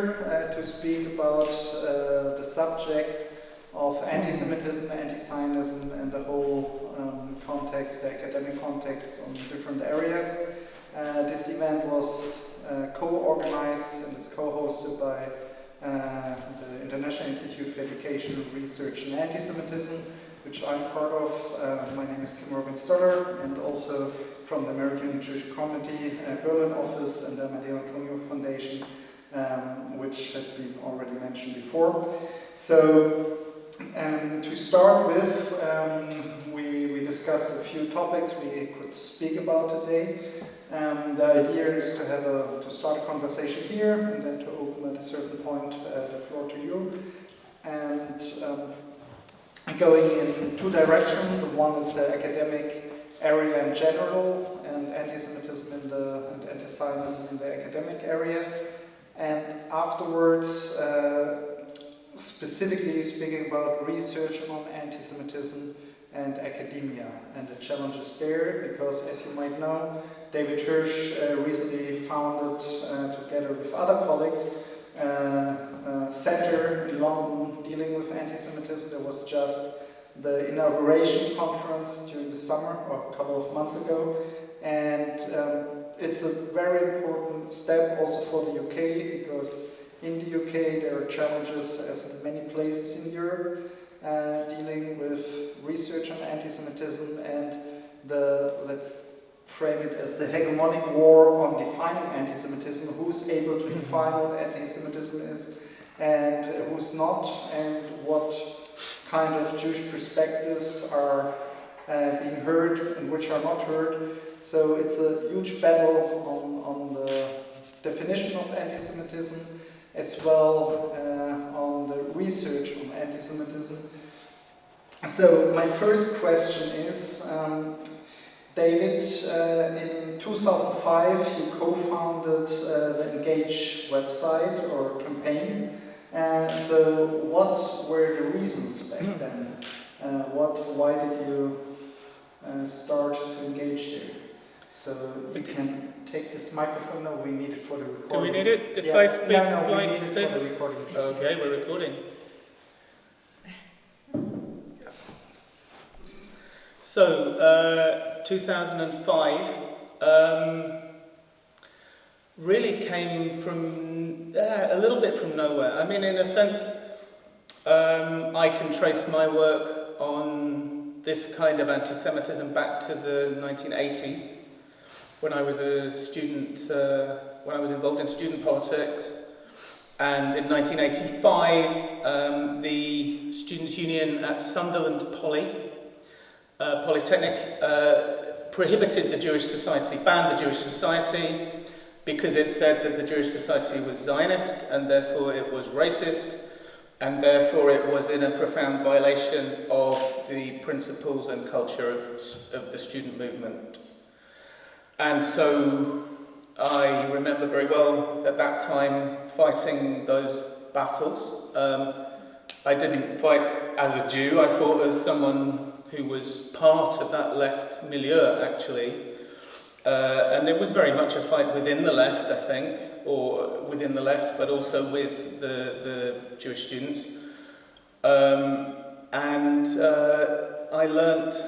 here to speak about the subject of anti-Semitism, anti-Zionism, and the whole context, the academic context on different areas. This event was co-organized and is co-hosted by the International Institute for Education, Research and Antisemitism, which I'm part of. My name is Stoller, and also from the American Jewish Community Berlin office and the Amadeo Antonio Foundation, which has been already mentioned before. So, to start with, we discussed a few topics we could speak about today. The idea is to start a conversation here and then to open at a certain point the floor to you. And going in two directions. The one is the academic area in general, and anti-Semitism and anti-Zionism in the academic area. And afterwards, specifically speaking about research on anti-Semitism and academia and the challenges there, because as you might know, David Hirsh recently founded, together with other colleagues, a center in London dealing with anti-Semitism. There was just the inauguration conference during the summer, or a couple of months ago, and it's a very important step also for the UK, because in the UK there are challenges, as in many places in Europe, dealing with research on anti-Semitism and let's frame it as the hegemonic war on defining anti-Semitism, who's able to define what anti-Semitism is and who's not, and what kind of Jewish perspectives are being heard and which are not heard. So it's a huge battle on the definition of anti-Semitism, as well on the research on anti-Semitism. So my first question is, David, in 2005 you co-founded the Engage website or campaign. So what were the reasons back then? Why did you start to engage there? So you can take this microphone. No, we need it for the recording. Do we need it? If I speak we need it this? for the recording. Okay, we're recording. So, 2005 really came from a little bit from nowhere. I mean, in a sense, I can trace my work on this kind of anti-Semitism back to the 1980s, when I was a student, when I was involved in student politics. And in 1985, the Students' Union at Sunderland Polytechnic prohibited the Jewish Society, banned the Jewish Society, because it said that the Jewish Society was Zionist, and therefore it was racist, and therefore it was in a profound violation of the principles and culture of the student movement. And so I remember very well at that time fighting those battles. I didn't fight as a Jew, I fought as someone who was part of that left milieu, actually. And it was very much a fight within the left, I think, or within the left, but also with the Jewish students. And I learnt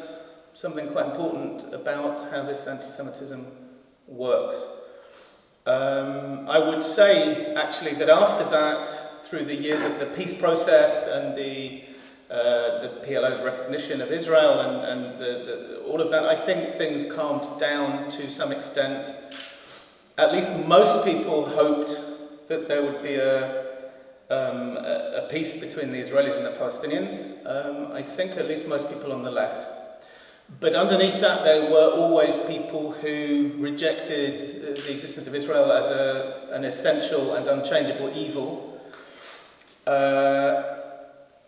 something quite important about how this anti-Semitism works. I would say, actually, that after that, through the years of the peace process and the PLO's recognition of Israel and all of that, I think things calmed down to some extent. At least most people hoped that there would be a peace between the Israelis and the Palestinians. I think at least most people on the left. But underneath that, there were always people who rejected the existence of Israel as an essential and unchangeable evil.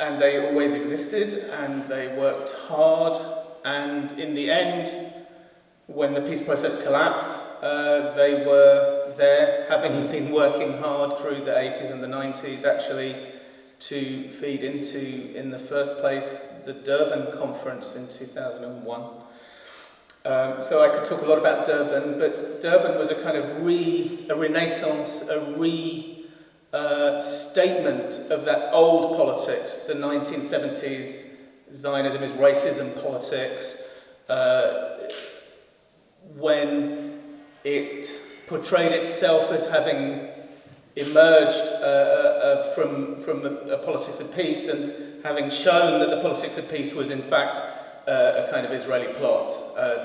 And they always existed, and they worked hard, and in the end, when the peace process collapsed, they were there, having been working hard through the 80s and the 90s, actually, to feed into, in the first place, the Durban conference in 2001. So I could talk a lot about Durban, but Durban was a kind of a renaissance, statement of that old politics, the 1970s Zionism is racism politics, when it portrayed itself as having emerged from a politics of peace and having shown that the politics of peace was in fact a kind of Israeli plot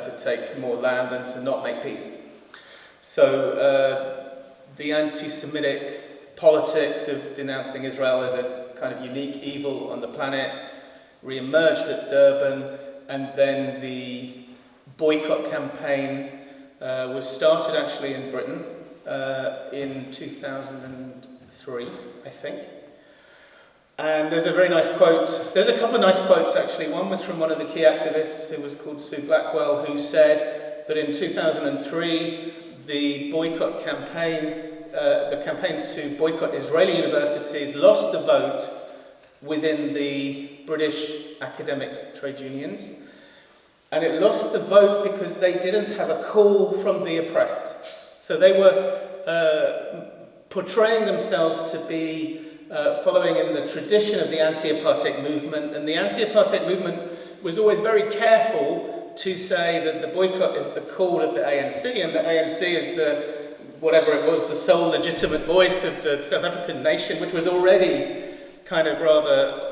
to take more land and to not make peace. So the anti-Semitic politics of denouncing Israel as a kind of unique evil on the planet re-emerged at Durban, and then the boycott campaign was started actually in Britain in 2003, I think. And there's a very nice quote, there's a couple of nice quotes actually. One was from one of the key activists who was called Sue Blackwell, who said that in 2003 the boycott campaign, the campaign to boycott Israeli universities lost the vote within the British academic trade unions. And it lost the vote because they didn't have a call from the oppressed. So they were portraying themselves to be following in the tradition of the anti-apartheid movement, and the anti-apartheid movement was always very careful to say that the boycott is the call of the ANC, and the ANC is the, whatever it was, the sole legitimate voice of the South African nation, which was already kind of rather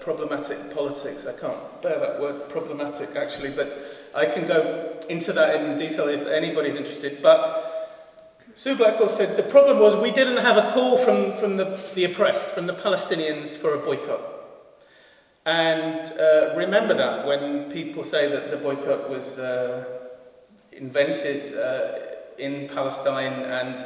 problematic politics. I can't bear that word, problematic, actually, but I can go into that in detail if anybody's interested. But Sue Blackwell said the problem was we didn't have a call from the oppressed, from the Palestinians, for a boycott. And remember that when people say that the boycott was invented in Palestine and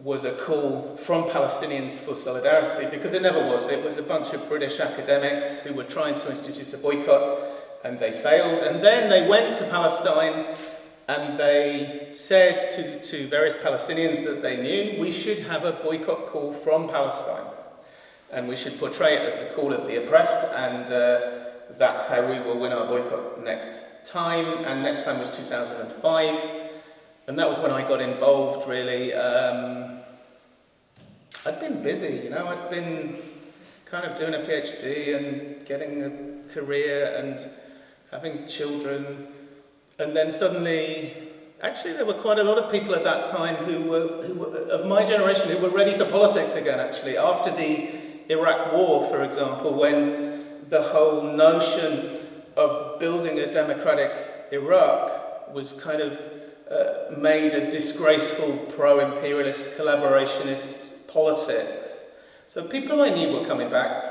was a call from Palestinians for solidarity, because it never was. It was a bunch of British academics who were trying to institute a boycott, and they failed. And then they went to Palestine and they said to various Palestinians that they knew, we should have a boycott call from Palestine, and we should portray it as the call of the oppressed, and that's how we will win our boycott next time. And next time was 2005, and that was when I got involved, really. I'd been busy, you know, I'd been kind of doing a PhD and getting a career and having children. And then suddenly, actually there were quite a lot of people at that time who were of my generation who were ready for politics again, actually. After the Iraq War, for example, when the whole notion of building a democratic Iraq was kind of made a disgraceful pro-imperialist, collaborationist politics. So people I knew were coming back,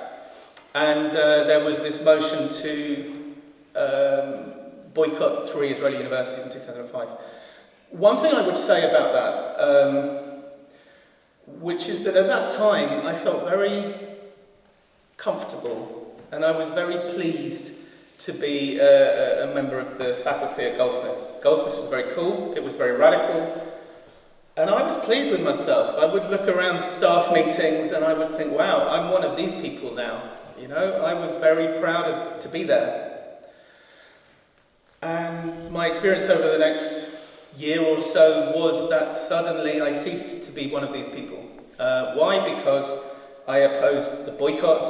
and there was this motion to boycott 3 Israeli universities in 2005. One thing I would say about that, which is that at that time I felt very comfortable, and I was very pleased to be a member of the faculty at Goldsmiths. Goldsmiths was very cool, it was very radical, and I was pleased with myself. I would look around staff meetings and I would think, wow, I'm one of these people now. You know, I was very proud to be there. And my experience over the next year or so was that suddenly I ceased to be one of these people. Why? Because I opposed the boycott,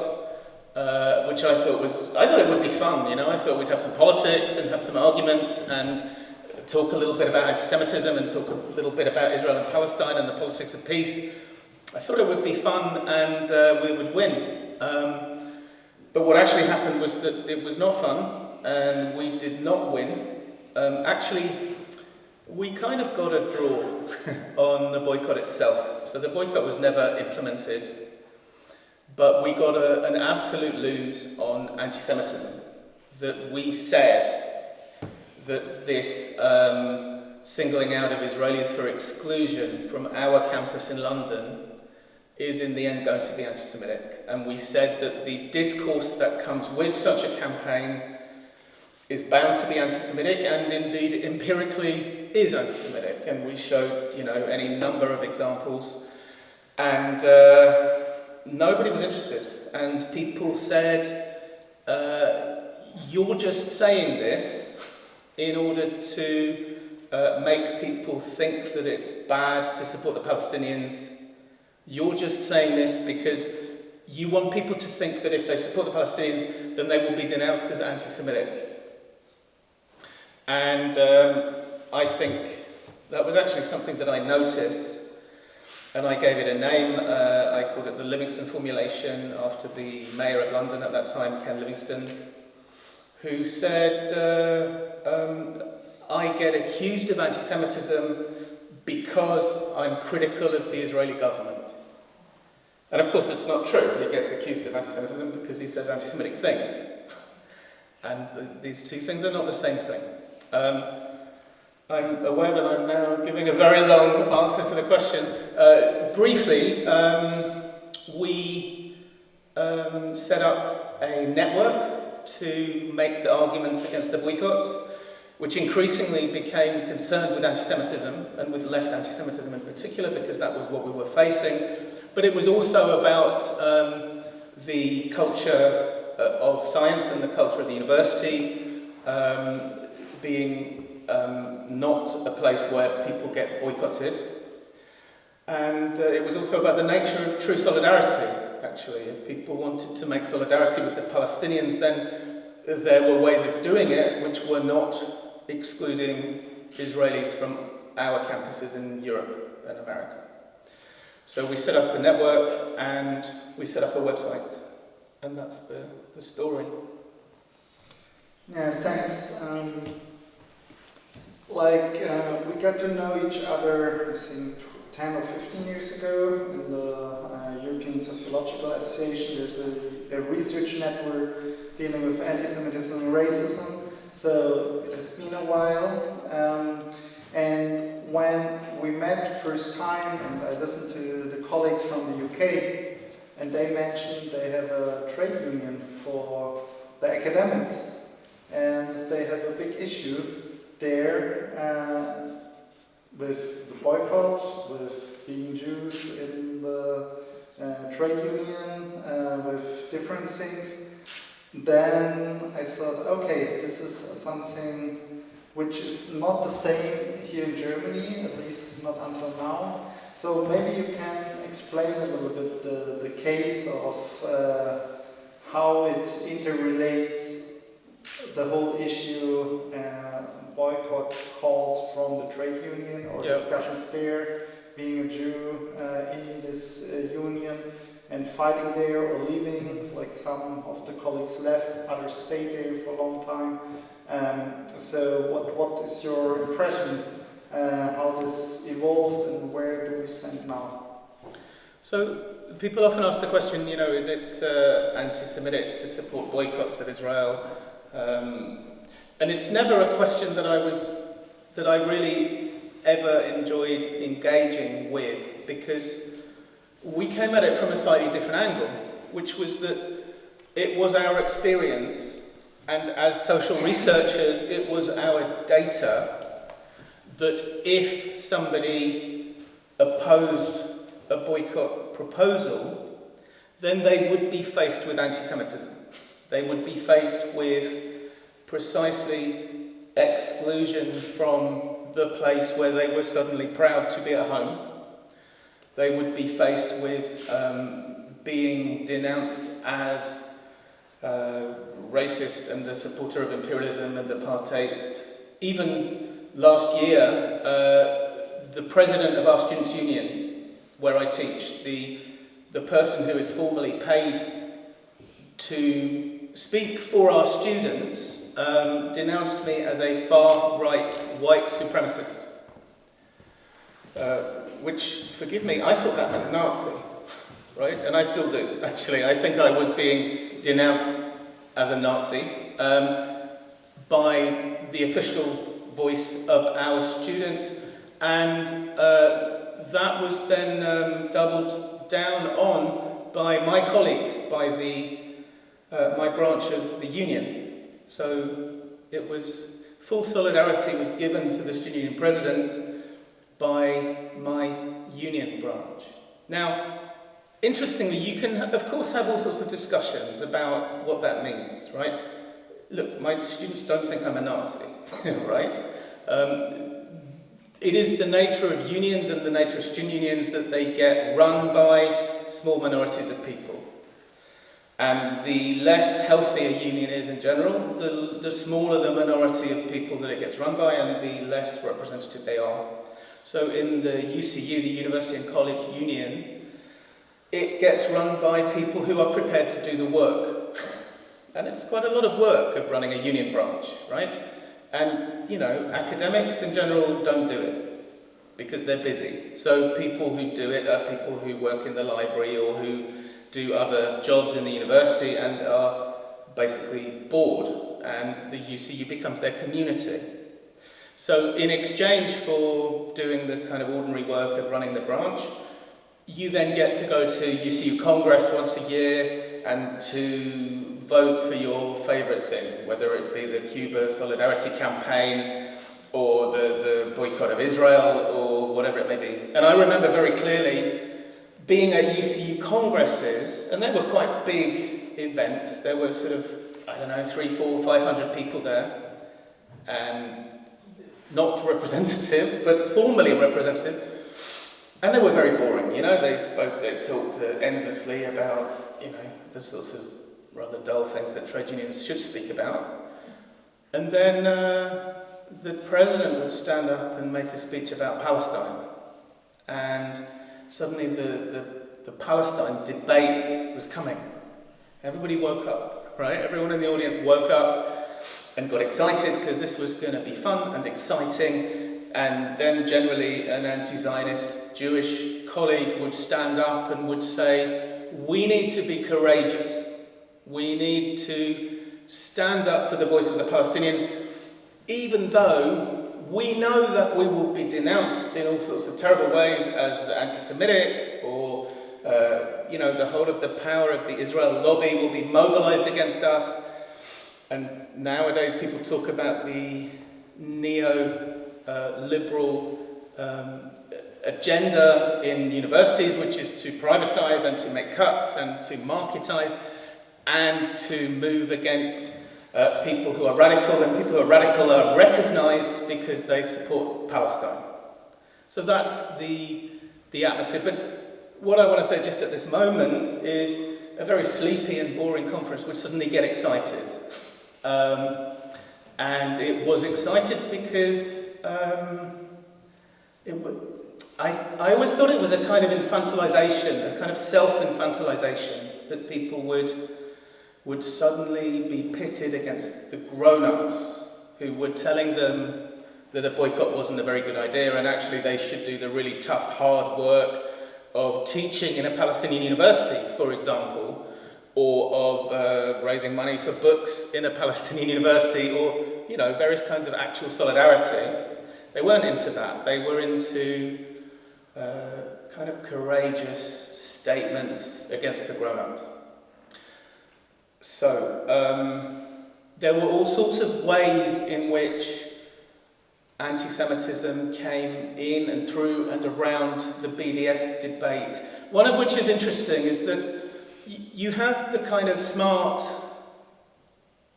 which I thought it would be fun, you know. I thought we'd have some politics and have some arguments and talk a little bit about anti-Semitism and talk a little bit about Israel and Palestine and the politics of peace. I thought it would be fun and we would win. But what actually happened was that it was not fun and we did not win. Actually, we kind of got a draw on the boycott itself. So the boycott was never implemented, but we got an absolute lose on anti-Semitism. That we said that this singling out of Israelis for exclusion from our campus in London is in the end going to be anti-Semitic. And we said that the discourse that comes with such a campaign is bound to be anti-Semitic, and indeed empirically is anti-Semitic. And we showed, you know, any number of examples, and nobody was interested. And people said, you're just saying this in order to make people think that it's bad to support the Palestinians You're just saying this because you want people to think that if they support the Palestinians, then they will be denounced as anti-Semitic. And I think that was actually something that I noticed, and I gave it a name. I called it the Livingston formulation, after the mayor of London at that time, Ken Livingstone, who said, I get accused of anti-Semitism because I'm critical of the Israeli government. And of course it's not true. He gets accused of anti-Semitism because he says anti-Semitic things. And these two things are not the same thing. I'm aware that I'm now giving a very long answer to the question. Briefly, we set up a network to make the arguments against the boycott, which increasingly became concerned with anti-Semitism, and with left anti-Semitism in particular, because that was what we were facing. But it was also about the culture of science and the culture of the university being not a place where people get boycotted. And it was also about the nature of true solidarity, actually. If people wanted to make solidarity with the Palestinians, then there were ways of doing it which were not excluding Israelis from our campuses in Europe and America. So we set up a network and we set up a website, and that's the story. Yeah, thanks. We got to know each other, I think, 10 or 15 years ago in the European Sociological Association. There's a research network dealing with anti-Semitism and racism. So it has been a while. And when we met first time, and I listened to the colleagues from the UK, and they mentioned they have a trade union for the academics, and they have a big issue there with the boycott, with being Jews in the trade union, with different things. Then I thought, okay, this is something which is not the same here in Germany, at least not until now. So maybe you can explain a little bit the case of how it interrelates the whole issue, boycott calls from the trade union or discussions there, being a Jew in this union and fighting there or leaving, like some of the colleagues left, others stayed there for a long time. So what is your impression, how this evolved and where do we stand now? So people often ask the question, is it anti-Semitic to support boycotts of Israel? And it's never a question that I really ever enjoyed engaging with, because we came at it from a slightly different angle, which was that it was our experience, and as social researchers, it was our data, that if somebody opposed a boycott proposal, then they would be faced with anti-Semitism. They would be faced with precisely exclusion from the place where they were suddenly proud to be at home. They would be faced with being denounced as racist and a supporter of imperialism and apartheid. Even last year, the president of our Students' Union, where I teach, the person who is formally paid to speak for our students, denounced me as a far-right white supremacist. Which, forgive me, I thought that meant Nazi, right? And I still do, actually. I think I was being denounced as a Nazi by the official voice of our students, and that was then doubled down on by my colleagues, by my branch of the union. So it was, full solidarity was given to the student union president by my union branch. Now, interestingly, you can, of course, have all sorts of discussions about what that means, right? Look, my students don't think I'm a Nazi, right? it is the nature of unions and the nature of student unions that they get run by small minorities of people. And the less healthy a union is in general, the smaller the minority of people that it gets run by and the less representative they are. So in the UCU, the University and College Union, it gets run by people who are prepared to do the work. And it's quite a lot of work of running a union branch, right? And, you know, academics in general don't do it because they're busy. So people who do it are people who work in the library or who do other jobs in the university and are basically bored, and the UCU becomes their community. So in exchange for doing the kind of ordinary work of running the branch, you then get to go to UCU Congress once a year and to vote for your favourite thing, whether it be the Cuba Solidarity Campaign or the boycott of Israel or whatever it may be. And I remember very clearly being at UCU Congresses, and they were quite big events. There were sort of, 300, 400, 500 people there, and not representative, but formally representative. And they were very boring, you know, they talked endlessly about, the sorts of rather dull things that trade unions should speak about. And then the president would stand up and make a speech about Palestine. And suddenly the Palestine debate was coming. Everybody woke up, right? Everyone in the audience woke up and got excited because this was going to be fun and exciting. And then generally an anti-Zionist Jewish colleague would stand up and would say, we need to be courageous. We need to stand up for the voice of the Palestinians, even though we know that we will be denounced in all sorts of terrible ways as anti-Semitic, or the whole of the power of the Israel lobby will be mobilized against us. And nowadays people talk about the neo-liberal agenda in universities, which is to privatize and to make cuts and to marketize and to move against people who are radical, and people who are radical are recognized because they support Palestine. So that's the atmosphere. But what I want to say just at this moment is a very sleepy and boring conference would suddenly get excited. And it was excited because I always thought it was a kind of infantilization, a kind of self-infantilization, that people would suddenly be pitted against the grown-ups who were telling them that a boycott wasn't a very good idea, and actually they should do the really tough, hard work of teaching in a Palestinian university, for example, or of raising money for books in a Palestinian university, or various kinds of actual solidarity. They weren't into that. They were into kind of courageous statements against the grown-ups. So there were all sorts of ways in which anti-Semitism came in and through and around the BDS debate. One of which is interesting is that you have the kind of smart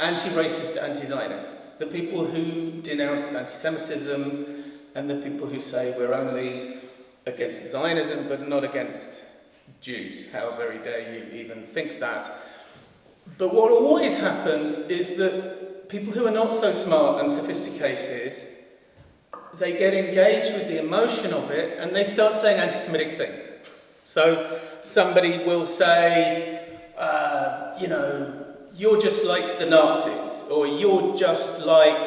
anti-racist anti-Zionists, the people who denounce anti-Semitism and the people who say we're only against Zionism but not against Jews. How very dare you even think that? But what always happens is that people who are not so smart and sophisticated, they get engaged with the emotion of it and they start saying anti-Semitic things. So somebody will say, you're just like the Nazis, or you're just like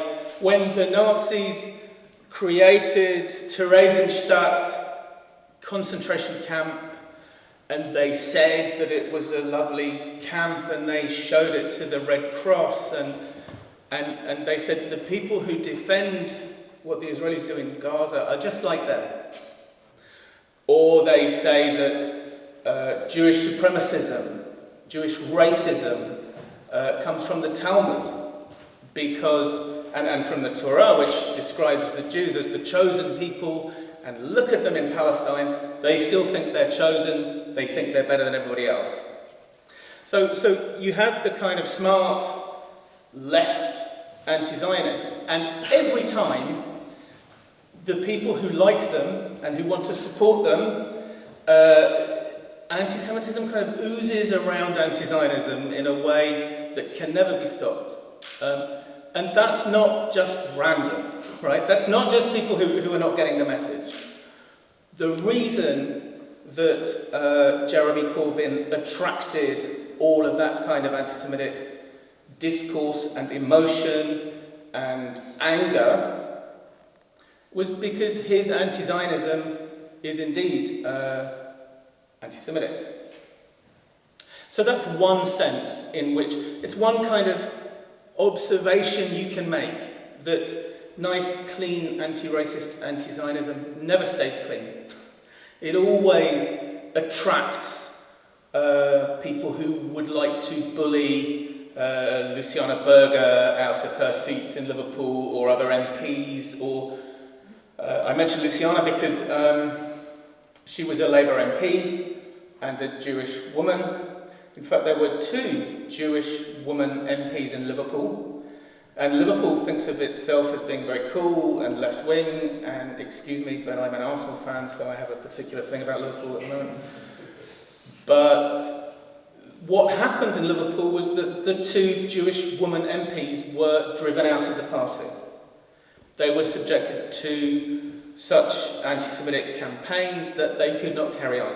when the Nazis created Theresienstadt concentration camp, and they said that it was a lovely camp, and they showed it to the Red Cross, and they said the people who defend what the Israelis do in Gaza are just like them. Or they say that Jewish supremacism, Jewish racism comes from the Talmud, and from the Torah, which describes the Jews as the chosen people, and look at them in Palestine, they still think they're chosen, they think they're better than everybody else. So you had the kind of smart left anti-Zionists, and every time the people who like them and who want to support them, anti-Semitism kind of oozes around Antizionism in a way that can never be stopped. And that's not just random, right? That's not just people who are not getting the message. The reason that Jeremy Corbyn attracted all of that kind of anti-Semitic discourse and emotion and anger was because his anti-Zionism is indeed anti-Semitic. So that's one sense in which it's one kind of observation you can make, that nice, clean, anti-racist anti-Zionism never stays clean. It always attracts people who would like to bully Luciana Berger out of her seat in Liverpool, or other MPs, or I mentioned Luciana because she was a Labour MP and a Jewish woman. In fact, there were 2 Jewish woman MPs in Liverpool, and Liverpool thinks of itself as being very cool and left-wing, and excuse me, but I'm an Arsenal fan, so I have a particular thing about Liverpool at the moment. But what happened in Liverpool was that the 2 Jewish woman MPs were driven out of the party. They were subjected to such anti-Semitic campaigns that they could not carry on.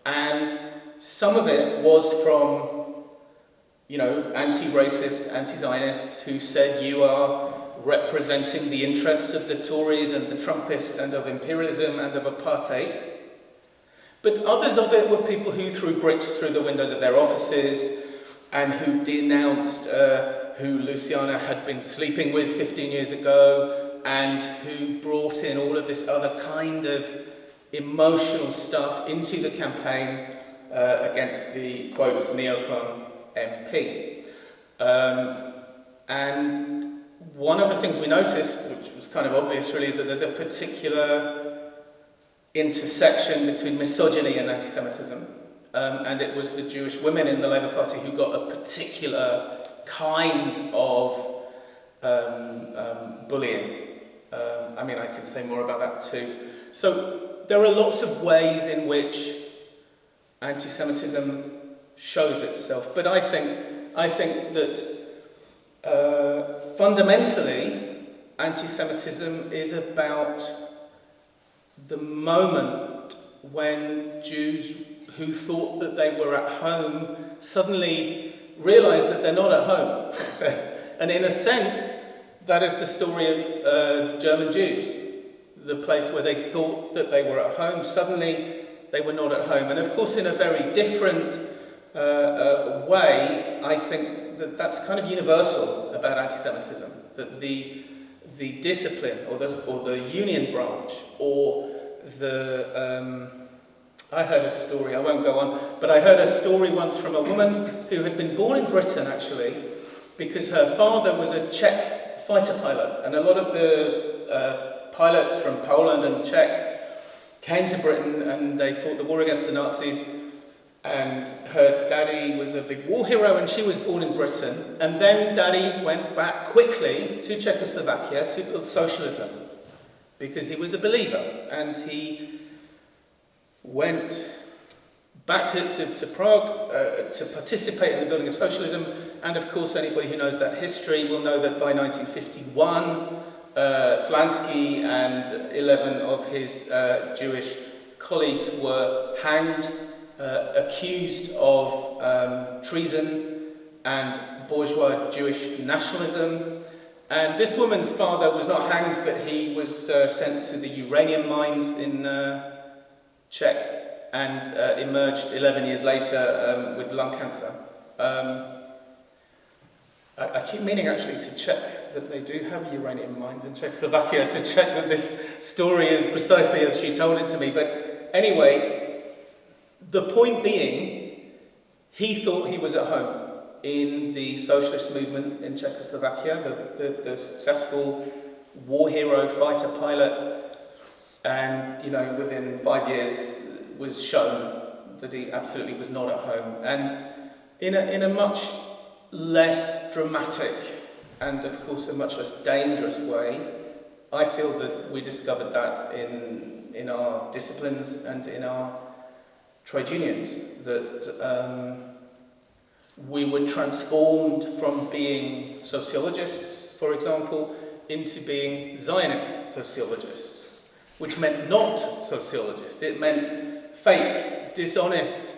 And some of it was from, anti-racist, anti-Zionists who said, you are representing the interests of the Tories and the Trumpists and of imperialism and of apartheid. But others of it were people who threw bricks through the windows of their offices and who denounced who Luciana had been sleeping with 15 years ago, and who brought in all of this other kind of emotional stuff into the campaign against the, quotes, neocon MP. And one of the things we noticed, which was kind of obvious really, is that there's a particular intersection between misogyny and anti-Semitism. And it was the Jewish women in the Labour Party who got a particular kind of bullying. I can say more about that too. So there are lots of ways in which anti-Semitism shows itself, but I think that fundamentally anti-Semitism is about the moment when Jews who thought that they were at home suddenly realise that they're not at home. And in a sense, that is the story of German Jews. The place where they thought that they were at home, suddenly they were not at home. And of course, in a very different way, I think that that's kind of universal about anti-Semitism. That the discipline, or the union branch, or I heard a story, I won't go on, but I heard a story once from a woman who had been born in Britain, actually, because her father was a Czech fighter pilot, and a lot of the pilots from Poland and Czech came to Britain and they fought the war against the Nazis, and her daddy was a big war hero and she was born in Britain, and then daddy went back quickly to Czechoslovakia to build socialism because he was a believer, and he went back to Prague to participate in the building of socialism. And of course, anybody who knows that history will know that by 1951, Slansky and 11 of his Jewish colleagues were hanged, accused of treason and bourgeois Jewish nationalism. And this woman's father was not hanged, but he was sent to the uranium mines in Czech and emerged 11 years later with lung cancer. I keep meaning actually to check that they do have uranium mines in Czechoslovakia, to check that this story is precisely as she told it to me. But anyway, the point being, he thought he was at home in the socialist movement in Czechoslovakia, the successful war hero, fighter pilot, and within 5 years was shown that he absolutely was not at home. And in a much less dramatic and of course a much less dangerous way, I feel that we discovered that in our disciplines and in our trade unions, that we were transformed from being sociologists, for example, into being Zionist sociologists, which meant not sociologists. It meant fake, dishonest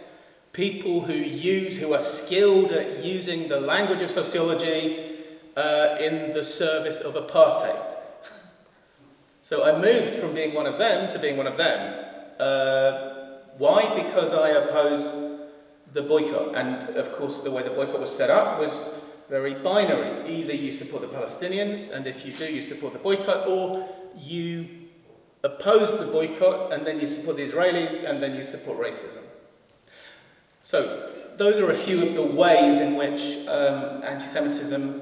people who are skilled at using the language of sociology in the service of apartheid. So I moved from being one of them to being one of them. Why? Because I opposed the boycott. And of course the way the boycott was set up was very binary. Either you support the Palestinians, and if you do, you support the boycott, or you oppose the boycott and then you support the Israelis and then you support racism. So those are a few of the ways in which anti-Semitism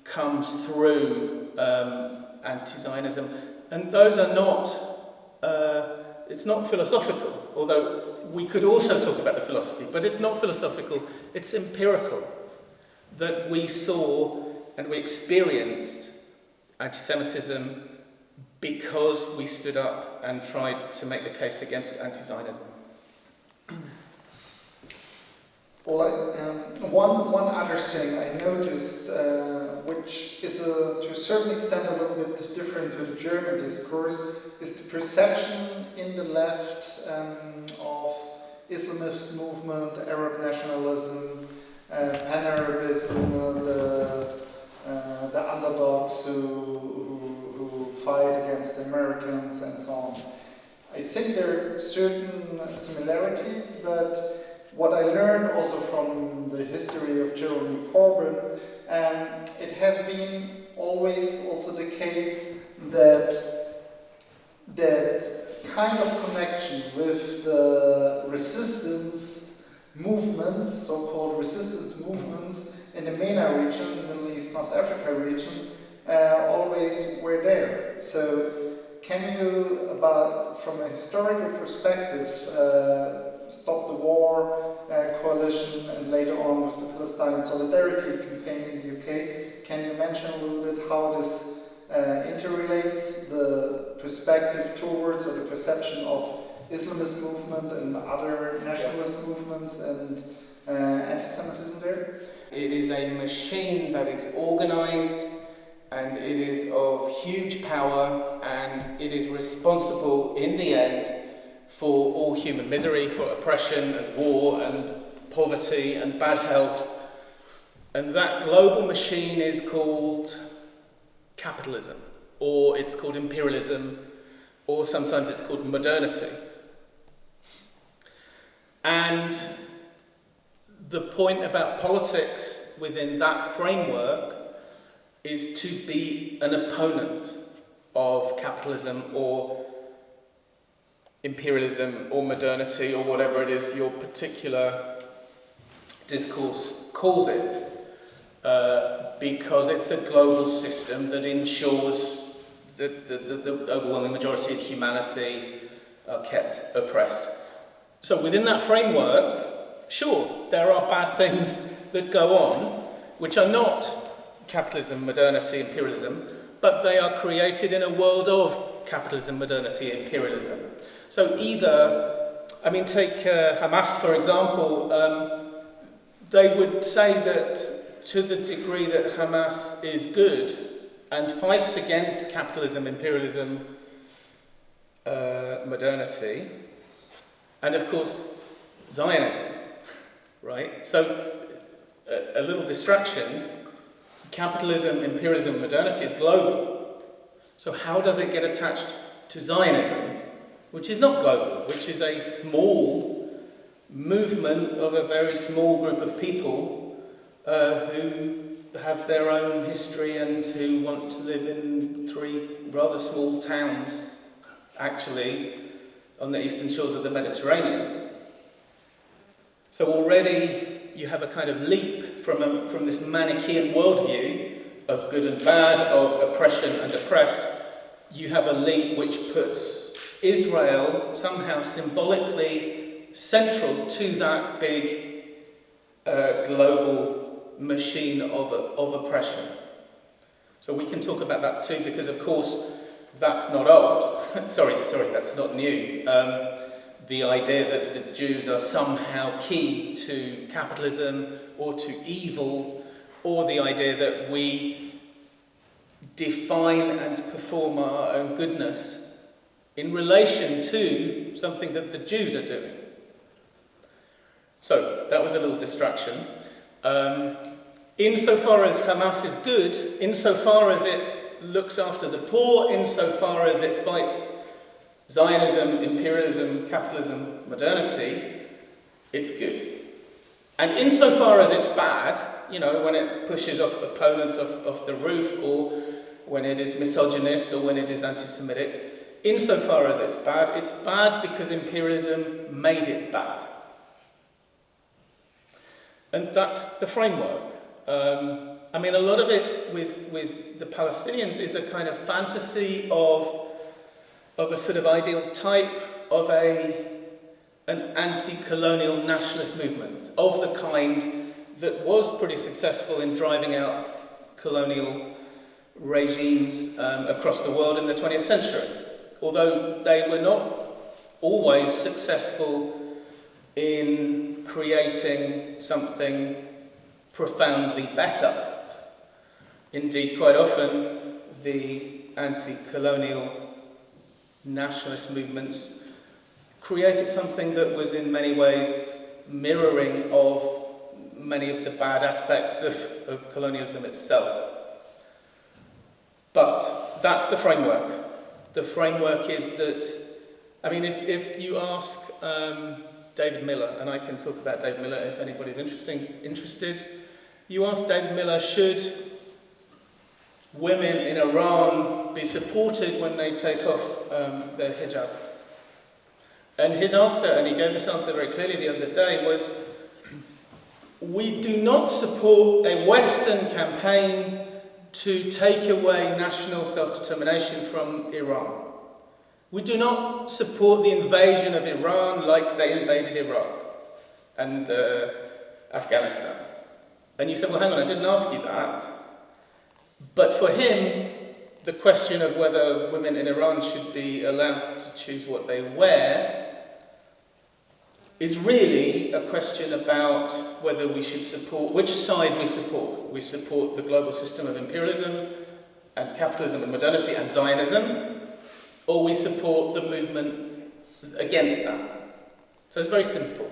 comes through anti-Zionism. And those are not, it's not philosophical, although we could also talk about the philosophy, but it's not philosophical, it's empirical. That we saw and we experienced anti-Semitism because we stood up and tried to make the case against anti-Zionism. One other thing I noticed, which is to a certain extent a little bit different to the German discourse, is the perception in the left of Islamist movement, Arab nationalism, Pan-Arabism, the underdogs who fight against the Americans and so on. I think there are certain similarities, but what I learned also from the history of Jeremy Corbyn, it has been always also the case that kind of connection with the resistance movements, so-called resistance movements in the MENA region, the Middle East, North Africa region, always were there. So can you, from a historical perspective, Stop the War coalition and later on with the Palestine Solidarity campaign in the UK, can you mention a little bit how this interrelates the perspective towards or the perception of Islamist movement and other nationalist movements and anti-Semitism there? It is a machine that is organized and it is of huge power and it is responsible in the end for all human misery, for oppression and war and poverty and bad health. And that global machine is called capitalism, or it's called imperialism, or sometimes it's called modernity. And the point about politics within that framework is to be an opponent of capitalism or imperialism or modernity or whatever it is your particular discourse calls it, because it's a global system that ensures that the overwhelming majority of humanity are kept oppressed. So within that framework, sure, there are bad things that go on, which are not capitalism, modernity, imperialism, but they are created in a world of capitalism, modernity, imperialism. So take Hamas for example, they would say that to the degree that Hamas is good and fights against capitalism, imperialism, modernity, and of course Zionism, right? So a little distraction, capitalism, imperialism, modernity is global. So how does it get attached to Zionism, which is not global, which is a small movement of a very small group of people who have their own history and who want to live in 3 rather small towns, actually, on the eastern shores of the Mediterranean. So already you have a kind of leap from this Manichaean worldview of good and bad, of oppression and oppressed. You have a leap which puts Israel somehow symbolically central to that big global machine of oppression. So we can talk about that too, because of course that's not old. sorry, that's not new. The idea that the Jews are somehow key to capitalism or to evil, or the idea that we define and perform our own goodness in relation to something that the Jews are doing. So, that was a little distraction. Insofar as Hamas is good, insofar as it looks after the poor, insofar as it fights Zionism, imperialism, capitalism, modernity, it's good. And insofar as it's bad, when it pushes up opponents off the roof, or when it is misogynist, or when it is anti-Semitic, insofar as it's bad because imperialism made it bad. And that's the framework. A lot of it with the Palestinians is a kind of fantasy of a sort of ideal type of an anti-colonial nationalist movement, of the kind that was pretty successful in driving out colonial regimes across the world in the 20th century. Although they were not always successful in creating something profoundly better. Indeed, quite often, the anti-colonial nationalist movements created something that was in many ways mirroring of many of the bad aspects of colonialism itself. But that's the framework. The framework is that, if you ask David Miller, and I can talk about David Miller if anybody's interested, you ask David Miller, should women in Iran be supported when they take off their hijab? And his answer, and he gave this answer very clearly the other day, was, we do not support a Western campaign to take away national self-determination from Iran. We do not support the invasion of Iran like they invaded Iraq and Afghanistan. And you said, well, hang on, I didn't ask you that. But for him, the question of whether women in Iran should be allowed to choose what they wear is really a question about whether we should support, which side we support. We support the global system of imperialism and capitalism and modernity and Zionism, or we support the movement against that. So it's very simple.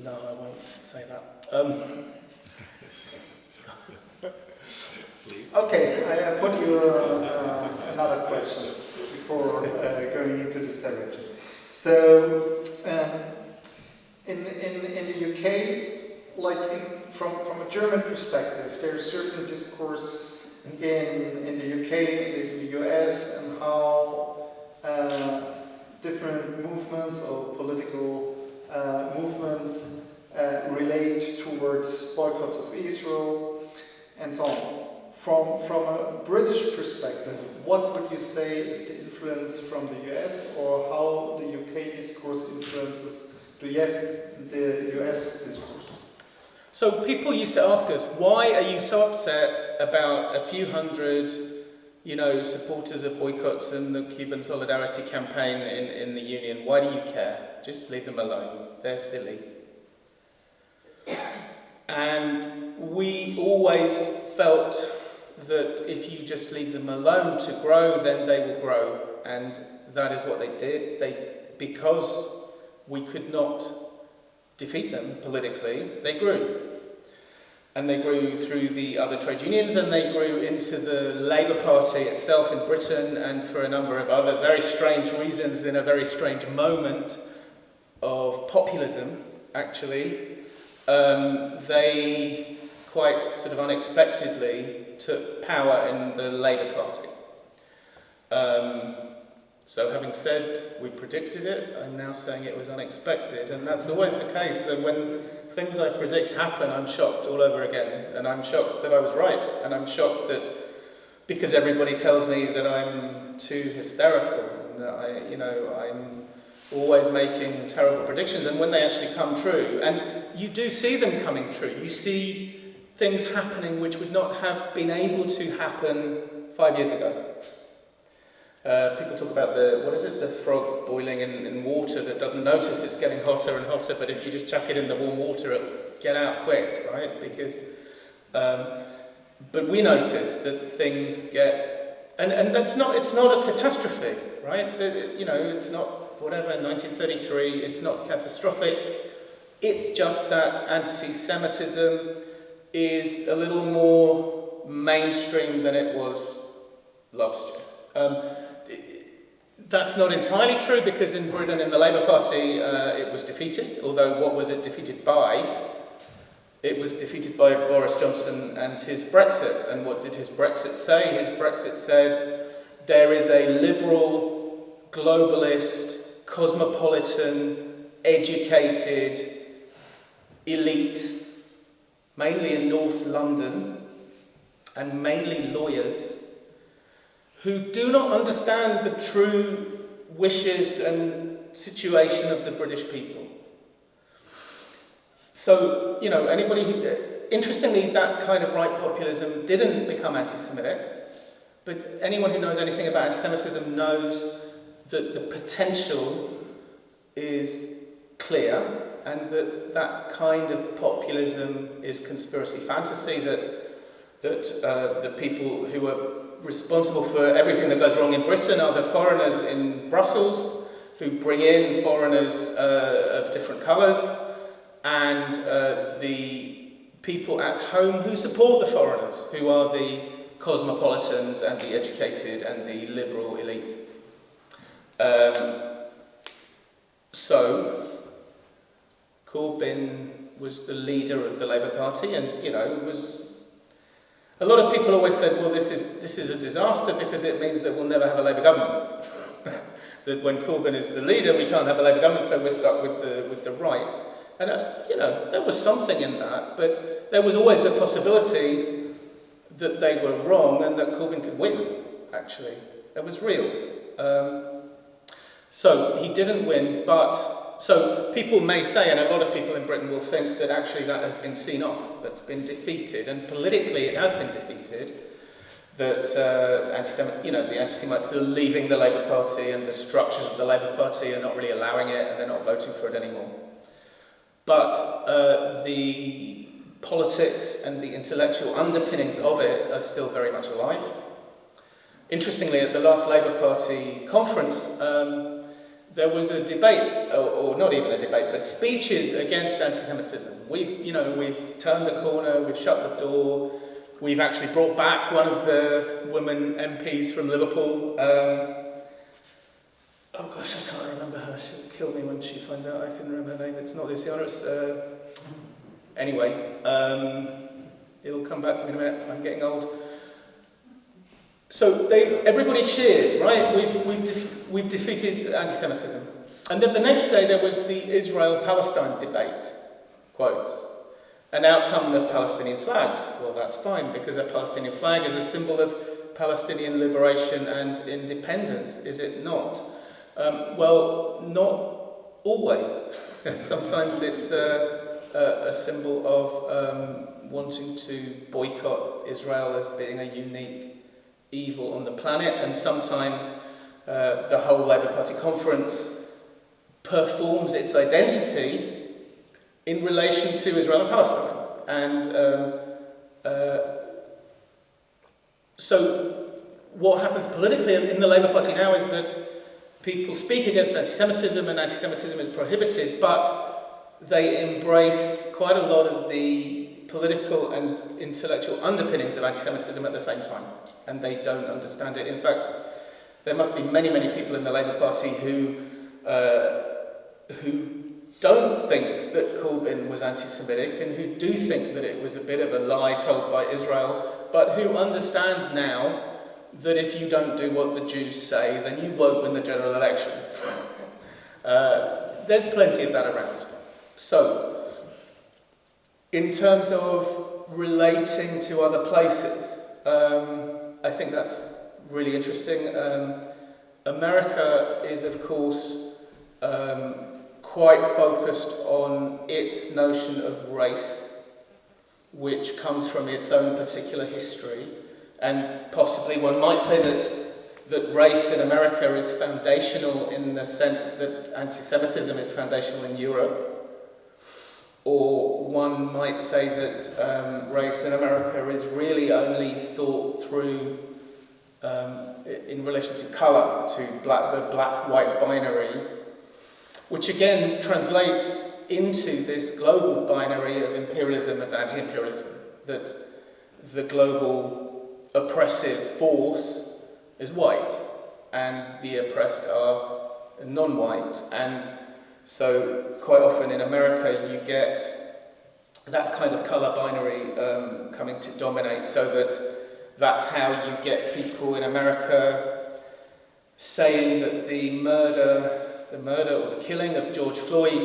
No, I won't say that. Okay, I put you another question before going into this direction. So, in the UK, from a German perspective, there's certain discourse in the UK, in the US, and how different movements or political movements relate towards boycotts of Israel and so on. From a British perspective, what would you say is the influence from the US, or how the UK discourse influences the US discourse? So people used to ask us, why are you so upset about a few hundred, supporters of boycotts and the Cuban Solidarity campaign in the Union? Why do you care? Just leave them alone. They're silly. And we always felt that if you just leave them alone to grow, then they will grow. And that is what they did. Because we could not defeat them politically, they grew. And they grew through the other trade unions, and they grew into the Labour Party itself in Britain, and for a number of other very strange reasons, in a very strange moment of populism, actually. They quite sort of unexpectedly took power in the Labour Party. So having said we predicted it, I'm now saying it was unexpected, and that's always the case, that when things I predict happen, I'm shocked all over again, and I'm shocked that I was right, and I'm shocked that because everybody tells me that I'm too hysterical, and that I'm always making terrible predictions, and when they actually come true, and you do see them coming true, you see things happening which would not have been able to happen 5 years ago. People talk about the frog boiling in water that doesn't notice it's getting hotter and hotter, but if you just chuck it in the warm water, it'll get out quick, right? Because, but we notice that things get, and it's not a catastrophe, right? It's not whatever, 1933, it's not catastrophic. It's just that anti-Semitism is a little more mainstream than it was last year. That's not entirely true, because in Britain, in the Labour Party, it was defeated, although what was it defeated by? It was defeated by Boris Johnson and his Brexit. And what did his Brexit say? His Brexit said, there is a liberal, globalist, cosmopolitan, educated elite, mainly in North London, and mainly lawyers, who do not understand the true wishes and situation of the British people. So, anybody who, interestingly, that kind of right populism didn't become anti-Semitic, but anyone who knows anything about anti-Semitism knows that the potential is clear, and that kind of populism is conspiracy fantasy, that the people who are responsible for everything that goes wrong in Britain are the foreigners in Brussels, who bring in foreigners of different colours, and the people at home who support the foreigners, who are the cosmopolitans and the educated and the liberal elites. So Corbyn was the leader of the Labour Party, and it was. A lot of people always said, well, this is a disaster because it means that we'll never have a Labour government. That when Corbyn is the leader, we can't have a Labour government, so we're stuck with the right. And there was something in that, but there was always the possibility that they were wrong and that Corbyn could win. Actually, it was real. So he didn't win, but so people may say, and a lot of people in Britain will think that actually that has been seen off, that's been defeated, and politically it has been defeated. That the anti-Semites are leaving the Labour Party, and the structures of the Labour Party are not really allowing it, and they're not voting for it anymore. But the politics and the intellectual underpinnings of it are still very much alive. Interestingly, at the last Labour Party conference, there was a debate, or not even a debate, but speeches against anti-Semitism. We've turned the corner, we've shut the door, we've actually brought back one of the women MPs from Liverpool. Oh gosh, I can't remember her. She'll kill me when she finds out I can remember her name. It's not Luciana, it's... Anyway, it'll come back to me in a minute. I'm getting old. So everybody cheered, right? We've defeated anti-Semitism. And then the next day there was the Israel-Palestine debate, quotes. And out come the Palestinian flags. Well, that's fine, because a Palestinian flag is a symbol of Palestinian liberation and independence, is it not? Well, not always. Sometimes it's a symbol of wanting to boycott Israel as being a unique evil on the planet, and sometimes the whole Labour Party conference performs its identity in relation to Israel and Palestine. And so what happens politically in the Labour Party now is that people speak against anti-Semitism, and anti-Semitism is prohibited, but they embrace quite a lot of the political and intellectual underpinnings of anti-Semitism at the same time, and they don't understand it. In fact, there must be many, many people in the Labour Party who don't think that Corbyn was anti-Semitic, and who do think that it was a bit of a lie told by Israel, but who understand now that if you don't do what the Jews say, then you won't win the general election. There's plenty of that around. So, in terms of relating to other places, I think that's really interesting. America is, of course, quite focused on its notion of race which comes from its own particular history, and possibly one might say that race in America is foundational in the sense that anti-Semitism is foundational in Europe. Or one might say that race in America is really only thought through in relation to colour, to the black-white binary, which again translates into this global binary of imperialism and anti-imperialism, that the global oppressive force is white and the oppressed are non-white. And so quite often in America you get that kind of colour binary coming to dominate, so that's how you get people in America saying that the murder or the killing of George Floyd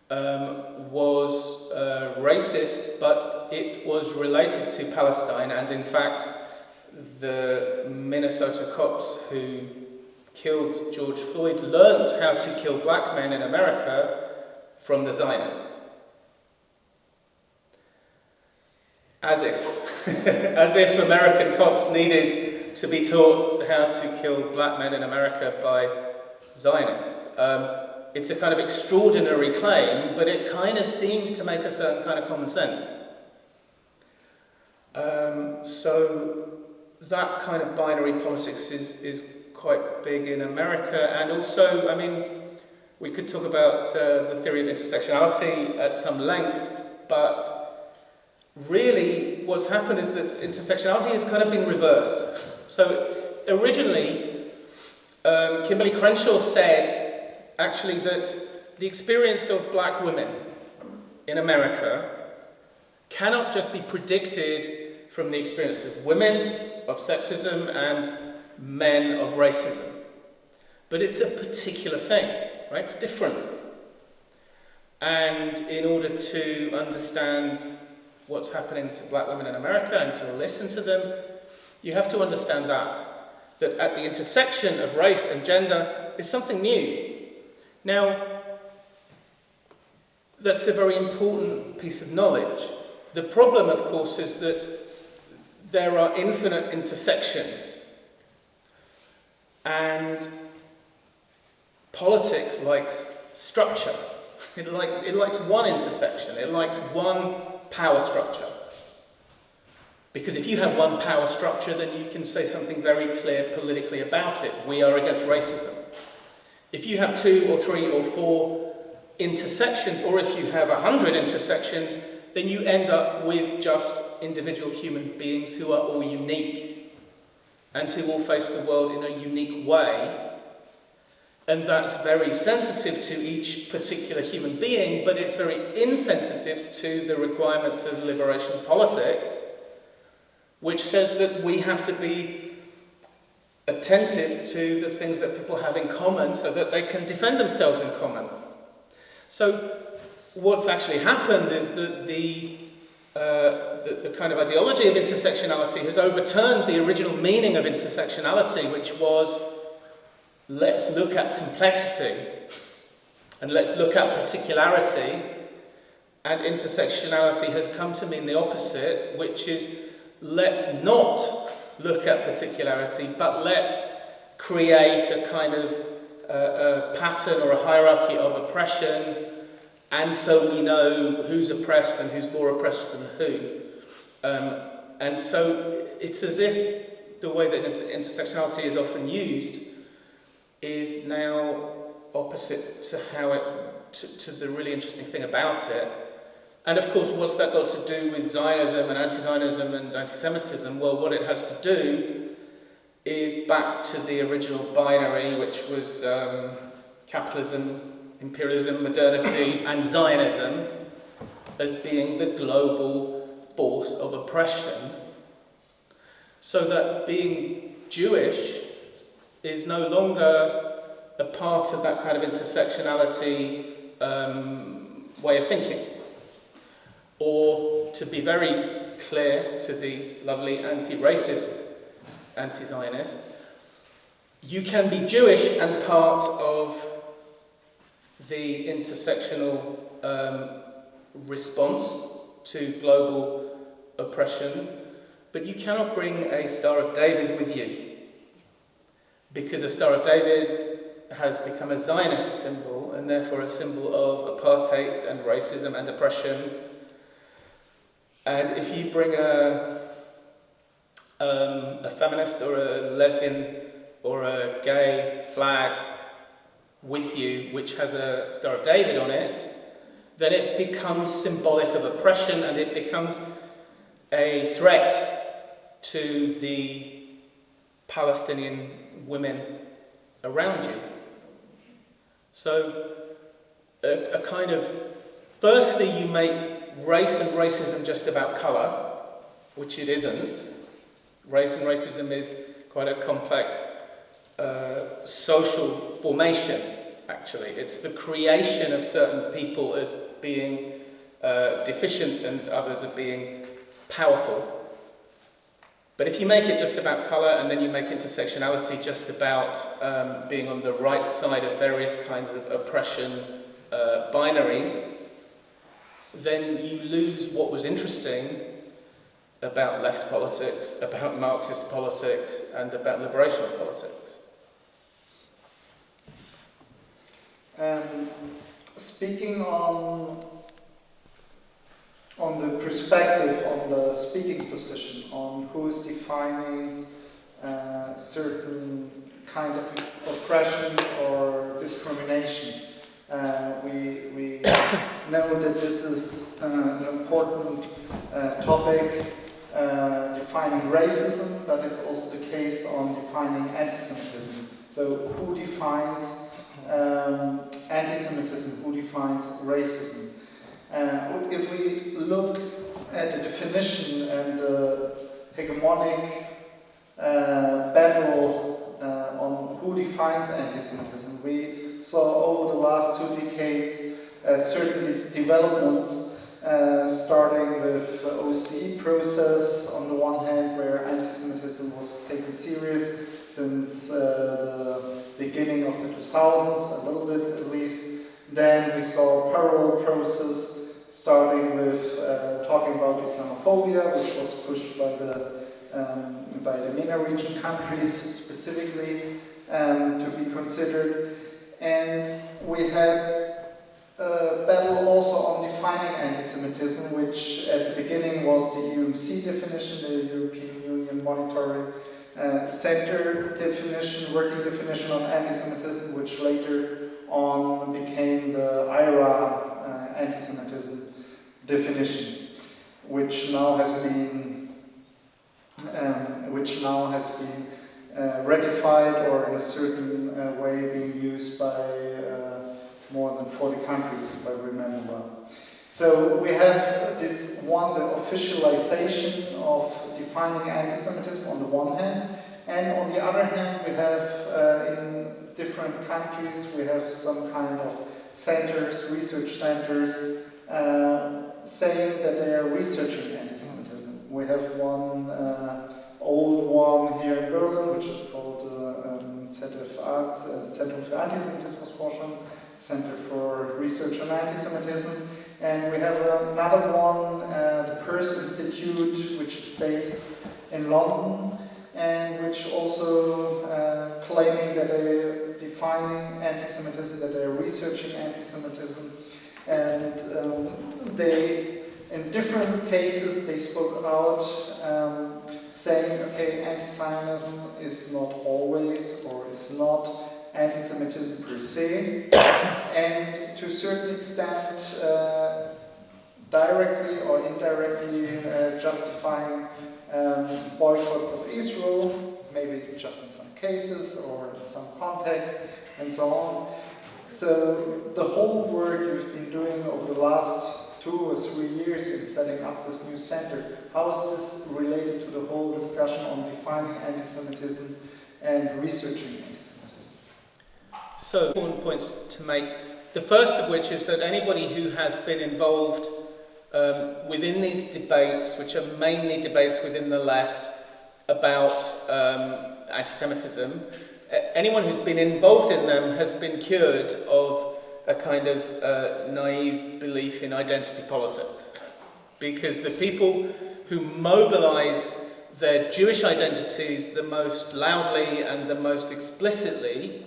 was racist, but it was related to Palestine, and in fact the Minnesota cops who killed George Floyd learned how to kill black men in America from the Zionists. As if American cops needed to be taught how to kill black men in America by Zionists. It's a kind of extraordinary claim, but it kind of seems to make a certain kind of common sense. So that kind of binary politics is quite big in America, and also, I mean, we could talk about the theory of intersectionality at some length, but really what's happened is that intersectionality has kind of been reversed. So originally, Kimberly Crenshaw said actually that the experience of black women in America cannot just be predicted from the experience of women of sexism and men of racism, but it's a particular thing, right? It's different. And in order to understand what's happening to black women in America and to listen to them, you have to understand that at the intersection of race and gender is something new. Now, that's a very important piece of knowledge. The problem, of course, is that there are infinite intersections, and politics likes structure. It likes one intersection, it likes one power structure. Because if you have one power structure, then you can say something very clear politically about it. We are against racism. If you have 2 or 3 or 4 intersections, or if you have 100 intersections, then you end up with just individual human beings who are all unique and who all face the world in a unique way. And that's very sensitive to each particular human being, but it's very insensitive to the requirements of liberation politics, which says that we have to be attentive to the things that people have in common so that they can defend themselves in common. So what's actually happened is that the kind of ideology of intersectionality has overturned the original meaning of intersectionality, which was, let's look at complexity and let's look at particularity, and intersectionality has come to mean the opposite, which is, let's not look at particularity, but let's create a kind of a pattern or a hierarchy of oppression, and so we know who's oppressed and who's more oppressed than who. And so it's as if the way that intersectionality is often used is now opposite to how to the really interesting thing about it. And of course, what's that got to do with Zionism and anti-Zionism and anti-Semitism? Well, what it has to do is back to the original binary, which was capitalism, imperialism, modernity, and Zionism as being the global force of oppression, so that being Jewish is no longer a part of that kind of intersectionality way of thinking. Or, to be very clear to the lovely anti-racist anti-Zionists, you can be Jewish and part of the intersectional response to global oppression, but you cannot bring a Star of David with you, because a Star of David has become a Zionist symbol, and therefore a symbol of apartheid and racism and oppression. And if you bring a feminist or a lesbian or a gay flag with you, which has a Star of David on it, then it becomes symbolic of oppression, and it becomes a threat to the Palestinian women around you. So, a kind of, firstly, you make race and racism just about colour, which it isn't. Race and racism is quite a complex social formation, actually. It's the creation of certain people as being deficient and others as being powerful. But if you make it just about colour, and then you make intersectionality just about being on the right side of various kinds of oppression binaries, then you lose what was interesting about left politics, about Marxist politics, and about liberational politics. Speaking on the perspective, on the speaking position, on who is defining certain kind of oppression or discrimination, we know that this is an important topic, defining racism, but it's also the case on defining anti-Semitism. So who defines anti-Semitism, who defines racism? If we look at the definition and the hegemonic battle on who defines anti-Semitism, we saw over the last 2 decades certain developments, starting with OCE process on the one hand, where anti-Semitism was taken serious since the beginning of the 2000s, a little bit at least. Then we saw a parallel process starting with talking about Islamophobia, which was pushed by the MENA region countries specifically to be considered. And we had a battle also on defining anti-Semitism, which at the beginning was the UMC definition, the European Union Monitoring Center definition, working definition on anti-Semitism, which later on became the IRA anti-Semitism definition, which now has been ratified or in a certain way being used by more than 40 countries, if I remember well. So we have this one, the officialization of defining anti-Semitism on the one hand, and on the other hand we have in different countries, we have some kind of centers, research centers, saying that they are researching anti-Semitism. We have one old one here in Berlin, which is called ZFA, Zentrum für Antisemitismusforschung, Center for Research on Antisemitism. And we have another one, the Peirce Institute, which is based in London, and which also claiming that they're defining anti-Semitism, that they're researching anti-Semitism. And they, in different cases, they spoke out saying, okay, anti-Zionism is not always or is not anti-Semitism per se, and to a certain extent directly or indirectly justifying boycotts of Israel, maybe just in some cases or in some context and so on. So the whole work you've been doing over the last 2 or 3 years in setting up this new center, how is this related to the whole discussion on defining anti-Semitism and researching anti-Semitism? So, important points to make. The first of which is that anybody who has been involved within these debates, which are mainly debates within the left about anti-Semitism, anyone who's been involved in them has been cured of a kind of naive belief in identity politics. because the people who mobilize their Jewish identities the most loudly and the most explicitly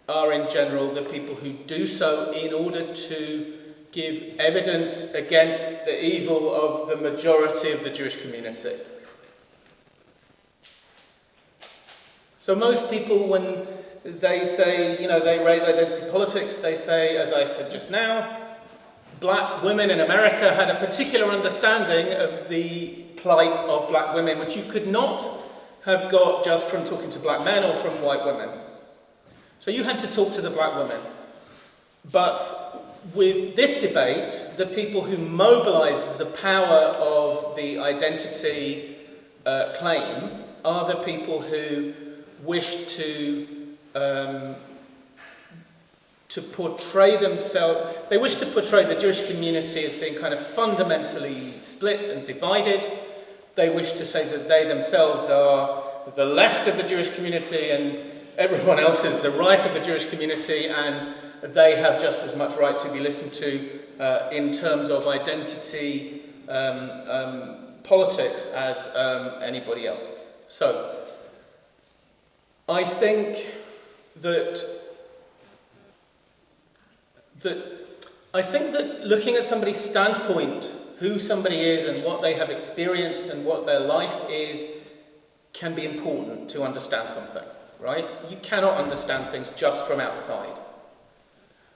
are in general the people who do so in order to give evidence against the evil of the majority of the Jewish community. So most people, when they say, they raise identity politics, they say, as I said just now, black women in America had a particular understanding of the plight of black women, which you could not have got just from talking to black men or from white women. So you had to talk to the black women. But with this debate, the people who mobilize the power of the identity claim are the people who wish to portray themselves. They wish to portray the Jewish community as being kind of fundamentally split and divided. They wish to say that they themselves are the left of the Jewish community and everyone else is the right of the Jewish community, and they have just as much right to be listened to in terms of identity politics as anybody else. So, I think that looking at somebody's standpoint, who somebody is and what they have experienced and what their life is, can be important to understand something, right? You cannot understand things just from outside.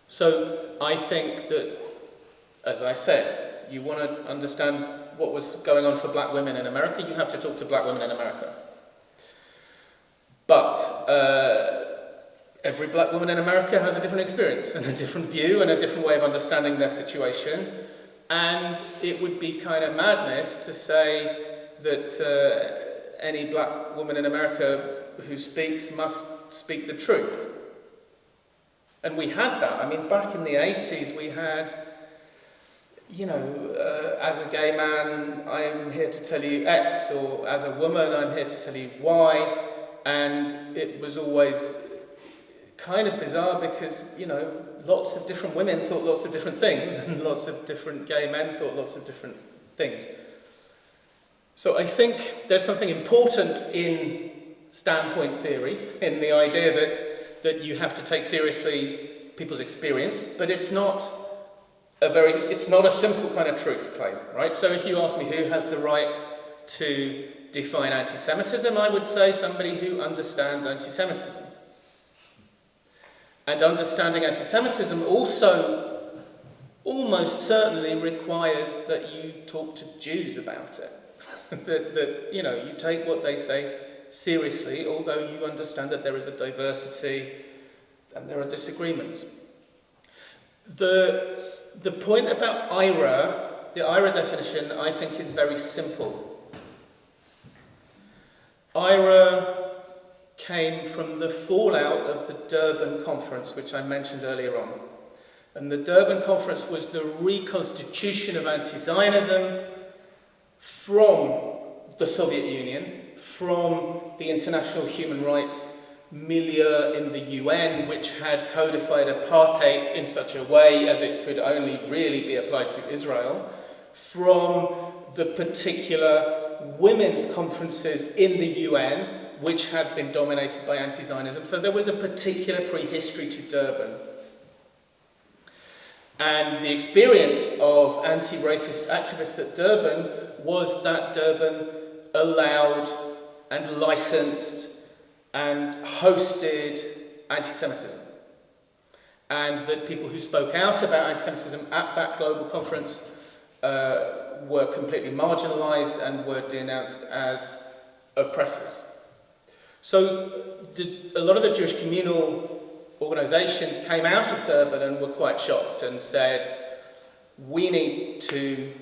So I think that, as I said, you want to understand what was going on for black women in America, you have to talk to black women in America. But every black woman in America has a different experience and a different view and a different way of understanding their situation. And it would be kind of madness to say that any black woman in America who speaks must speak the truth. And we had that. I mean, back in the 80s, we had, as a gay man, I'm here to tell you X, or as a woman, I'm here to tell you Y. And it was always kind of bizarre because, lots of different women thought lots of different things, and lots of different gay men thought lots of different things. So I think there's something important in standpoint theory, in the idea that you have to take seriously people's experience, but it's not a simple kind of truth claim, right? So if you ask me who has the right to define anti-Semitism, I would say somebody who understands anti-Semitism. And understanding anti-Semitism also almost certainly requires that you talk to Jews about it. that you take what they say seriously, although you understand that there is a diversity and there are disagreements. The point about IRA, the IRA definition, I think is very simple. IRA came from the fallout of the Durban Conference, which I mentioned earlier on. And the Durban Conference was the reconstitution of Antizionism from the Soviet Union, from the international human rights milieu in the UN, which had codified apartheid in such a way as it could only really be applied to Israel, from the particular women's conferences in the UN, which had been dominated by anti-Zionism. So there was a particular prehistory to Durban. And the experience of anti-racist activists at Durban was that Durban allowed and licensed and hosted anti-Semitism. And that people who spoke out about anti-Semitism at that global conference were completely marginalized and were denounced as oppressors. So a lot of the Jewish communal organizations came out of Durban and were quite shocked and said, we need to...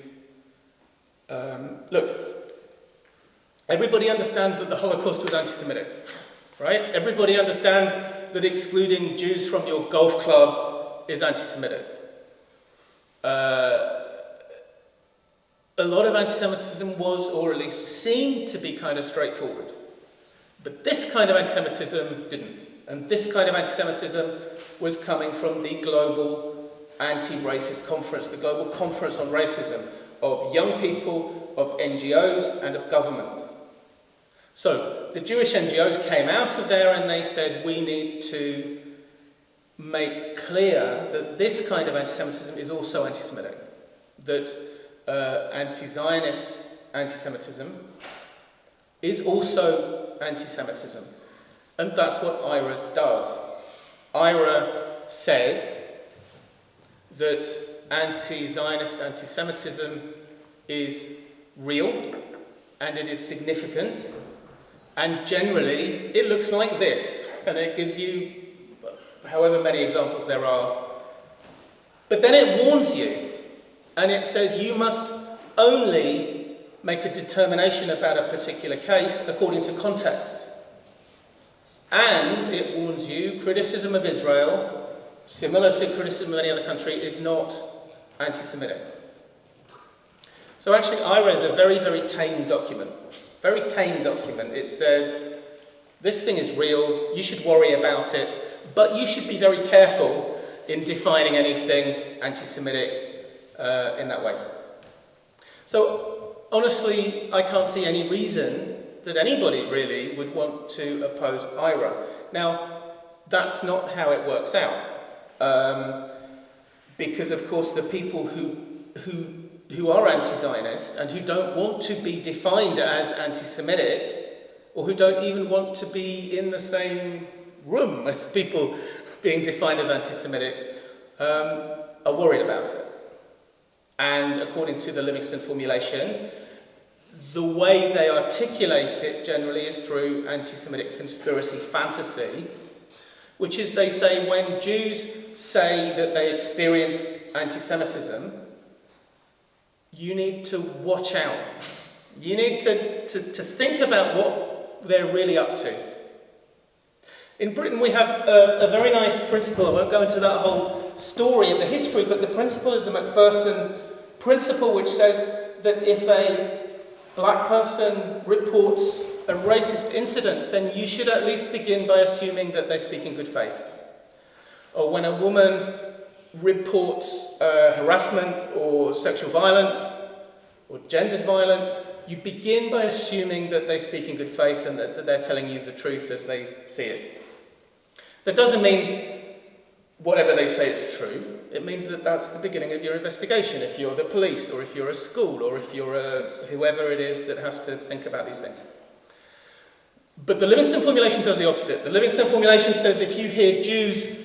look, everybody understands that the Holocaust was anti-Semitic, right? Everybody understands that excluding Jews from your golf club is anti-Semitic. A lot of anti-Semitism was, or at least seemed to be, kind of straightforward. But this kind of anti-Semitism didn't. And this kind of anti-Semitism was coming from the global anti-racist conference, the Global Conference on Racism, of young people, of NGOs, and of governments. So the Jewish NGOs came out of there and they said, we need to make clear that this kind of anti-Semitism is also anti-Semitic, that anti-Zionist anti-Semitism is also anti-Semitism. And that's what IIRA does. IIRA says that anti-Zionist anti-Semitism is real and it is significant, and generally it looks like this, and it gives you however many examples there are. But then it warns you, and it says you must only make a determination about a particular case according to context. And it warns you, criticism of Israel, similar to criticism of any other country, is not anti-Semitic. So actually, IIRA is a very, very tame document. Very tame document. It says, this thing is real, you should worry about it, but you should be very careful in defining anything anti-Semitic in that way. So honestly, I can't see any reason that anybody really would want to oppose IIRA. Now, that's not how it works out. Because of course the people who are anti-Zionist and who don't want to be defined as anti-Semitic, or who don't even want to be in the same room as people being defined as anti-Semitic, are worried about it. And according to the Livingston formulation, the way they articulate it generally is through anti-Semitic conspiracy fantasy, which is, they say, when Jews say that they experience anti-Semitism, you need to watch out. You need to think about what they're really up to. In Britain we have a very nice principle. I won't go into that whole story of the history, but the principle is the Macpherson principle, which says that if a black person reports a racist incident, then you should at least begin by assuming that they speak in good faith. Or when a woman reports harassment or sexual violence or gendered violence, you begin by assuming that they speak in good faith and that they're telling you the truth as they see it. That doesn't mean whatever they say is true. It means that that's the beginning of your investigation, if you're the police, or if you're a school, or if you're whoever it is that has to think about these things. But the Livingston formulation does the opposite. The Livingston formulation says if you hear Jews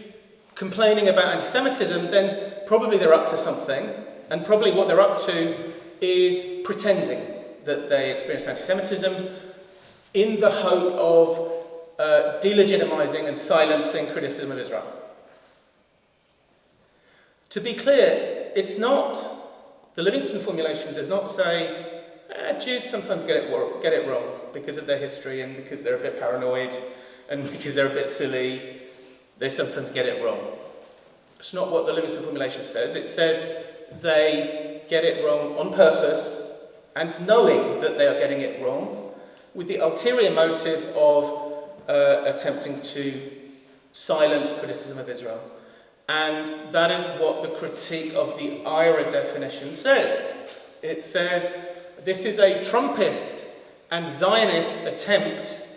complaining about anti-Semitism, then probably they're up to something, and probably what they're up to is pretending that they experience anti-Semitism in the hope of delegitimizing and silencing criticism of Israel. To be clear, it's not, the Livingston formulation does not say Jews sometimes get it wrong because of their history and because they're a bit paranoid and because they're a bit silly. They sometimes get it wrong. It's not what the Livingston formulation says. It says they get it wrong on purpose and knowing that they are getting it wrong with the ulterior motive of attempting to silence criticism of Israel. And that is what the critique of the IIRA definition says. It says this is a Trumpist and Zionist attempt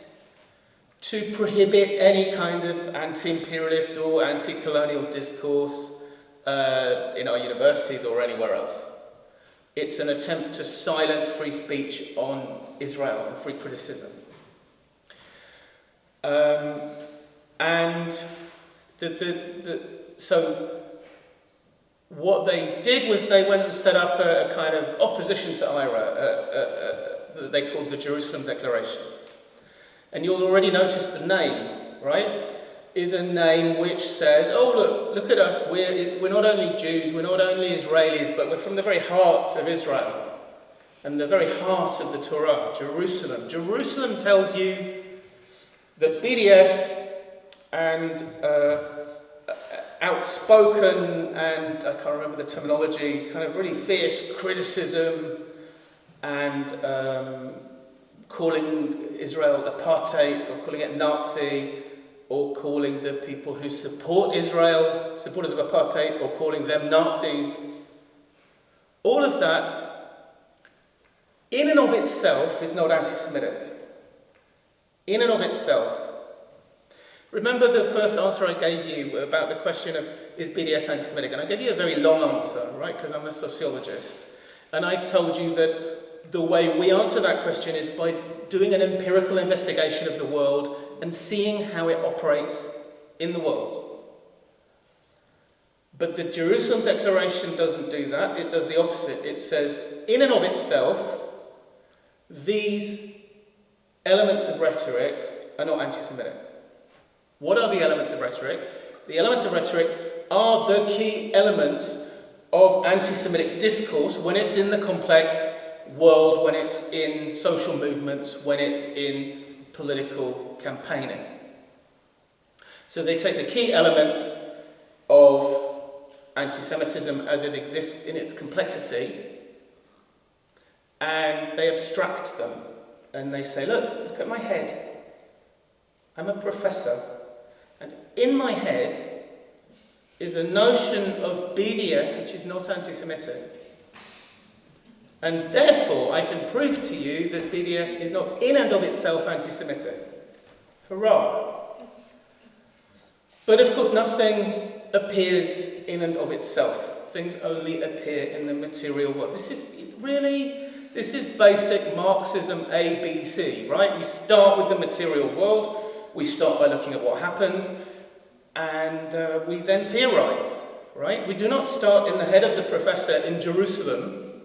to prohibit any kind of anti-imperialist or anti-colonial discourse in our universities or anywhere else. It's an attempt to silence free speech on Israel and free criticism. So what they did was they went and set up a kind of opposition to IIRA that they called the Jerusalem Declaration. And you'll already notice the name, right, is a name which says, oh, look at us, we're not only Jews, we're not only Israelis, but we're from the very heart of Israel and the very heart of the Torah, Jerusalem. Jerusalem tells you that BDS and outspoken and, I can't remember the terminology, kind of really fierce criticism and calling Israel apartheid or calling it Nazi or calling the people who support Israel supporters of apartheid or calling them Nazis. All of that in and of itself is not anti-Semitic. In and of itself. Remember the first answer I gave you about the question of, is BDS anti-Semitic? And I gave you a very long answer, right, because I'm a sociologist. And I told you that the way we answer that question is by doing an empirical investigation of the world and seeing how it operates in the world. But the Jerusalem Declaration doesn't do that. It does the opposite. It says, in and of itself, these elements of rhetoric are not anti-Semitic. What are the elements of rhetoric? The elements of rhetoric are the key elements of anti-Semitic discourse when it's in the complex world, when it's in social movements, when it's in political campaigning. So they take the key elements of anti-Semitism as it exists in its complexity and they abstract them and they say, look at my head. I'm a professor. And in my head is a notion of BDS which is not anti-Semitic. And therefore, I can prove to you that BDS is not in and of itself anti-Semitic. Hurrah! But of course, nothing appears in and of itself. Things only appear in the material world. This is basic Marxism ABC, right? We start with the material world. We start by looking at what happens, and we then theorize, right? We do not start in the head of the professor in Jerusalem,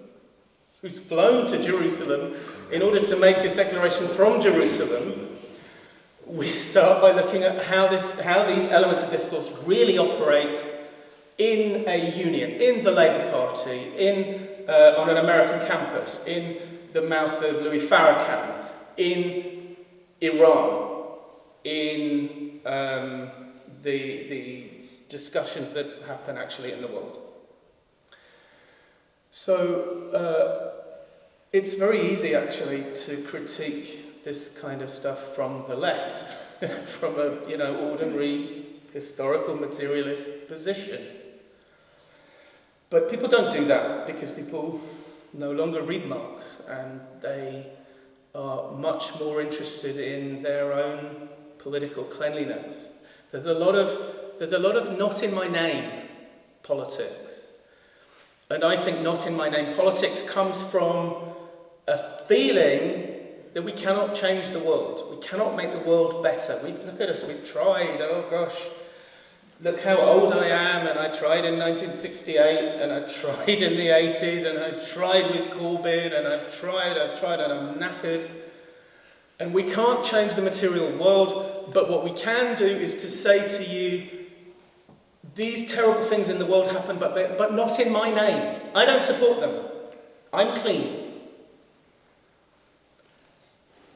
who's flown to Jerusalem in order to make his declaration from Jerusalem. We start by looking at how these elements of discourse really operate in a union, in the Labour Party, on an American campus, in the mouth of Louis Farrakhan, in Iran, in the discussions that happen actually in the world. So it's very easy actually to critique this kind of stuff from the left, from a ordinary historical materialist position. But people don't do that because people no longer read Marx and they are much more interested in their own political cleanliness. There's a lot of not in my name politics. And I think not in my name politics comes from a feeling that we cannot change the world. We cannot make the world better. Look at us, we've tried, oh gosh. Look how old I am, and I tried in 1968, and I tried in the 80s, and I tried with Corbyn, and I've tried, and I'm knackered. And we can't change the material world, but what we can do is to say to you, these terrible things in the world happen, but not in my name. I don't support them. I'm clean.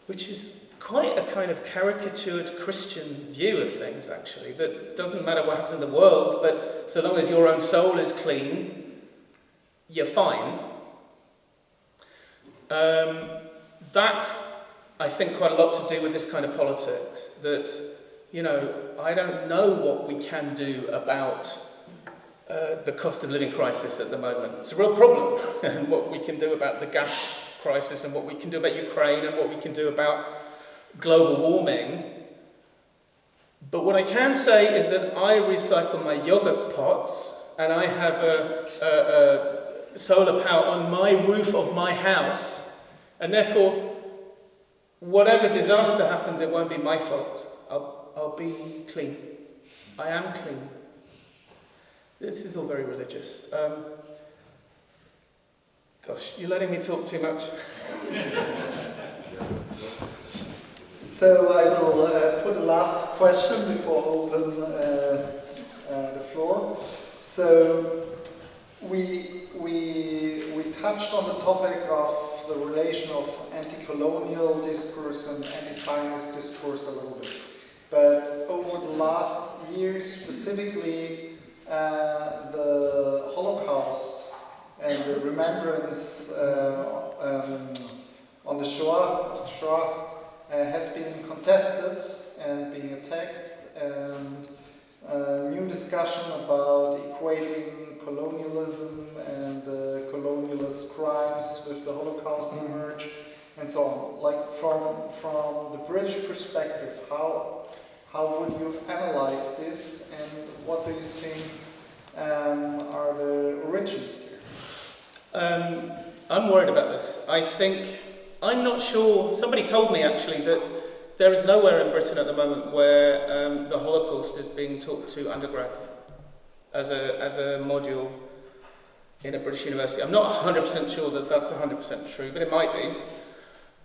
Which is quite a kind of caricatured Christian view of things, actually, that doesn't matter what happens in the world, but so long as your own soul is clean, you're fine. That's, I think, quite a lot to do with this kind of politics, that, I don't know what we can do about the cost of living crisis at the moment. It's a real problem, and what we can do about the gas crisis, and what we can do about Ukraine, and what we can do about global warming. But what I can say is that I recycle my yogurt pots, and I have a solar power on my roof of my house, and therefore, whatever disaster happens, it won't be my fault. I'll be clean. I am clean. This is all very religious. Gosh, you're letting me talk too much. So I will put a last question before I open the floor. So we touched on the topic of the relation of anti-colonial discourse and anti-Zionist discourse a little bit. But over the last years, specifically the Holocaust and the remembrance on the Shoah has been contested and being attacked, and new discussion about equating colonialism and colonialist crimes with the Holocaust emerge and so on. Like from the British perspective, how would you analyze this, and what do you think are the origins here? I'm worried about this. I'm not sure. Somebody told me actually that there is nowhere in Britain at the moment where the Holocaust is being taught to undergrads as a module in a British university. I'm not 100% sure that that's 100% true, but it might be.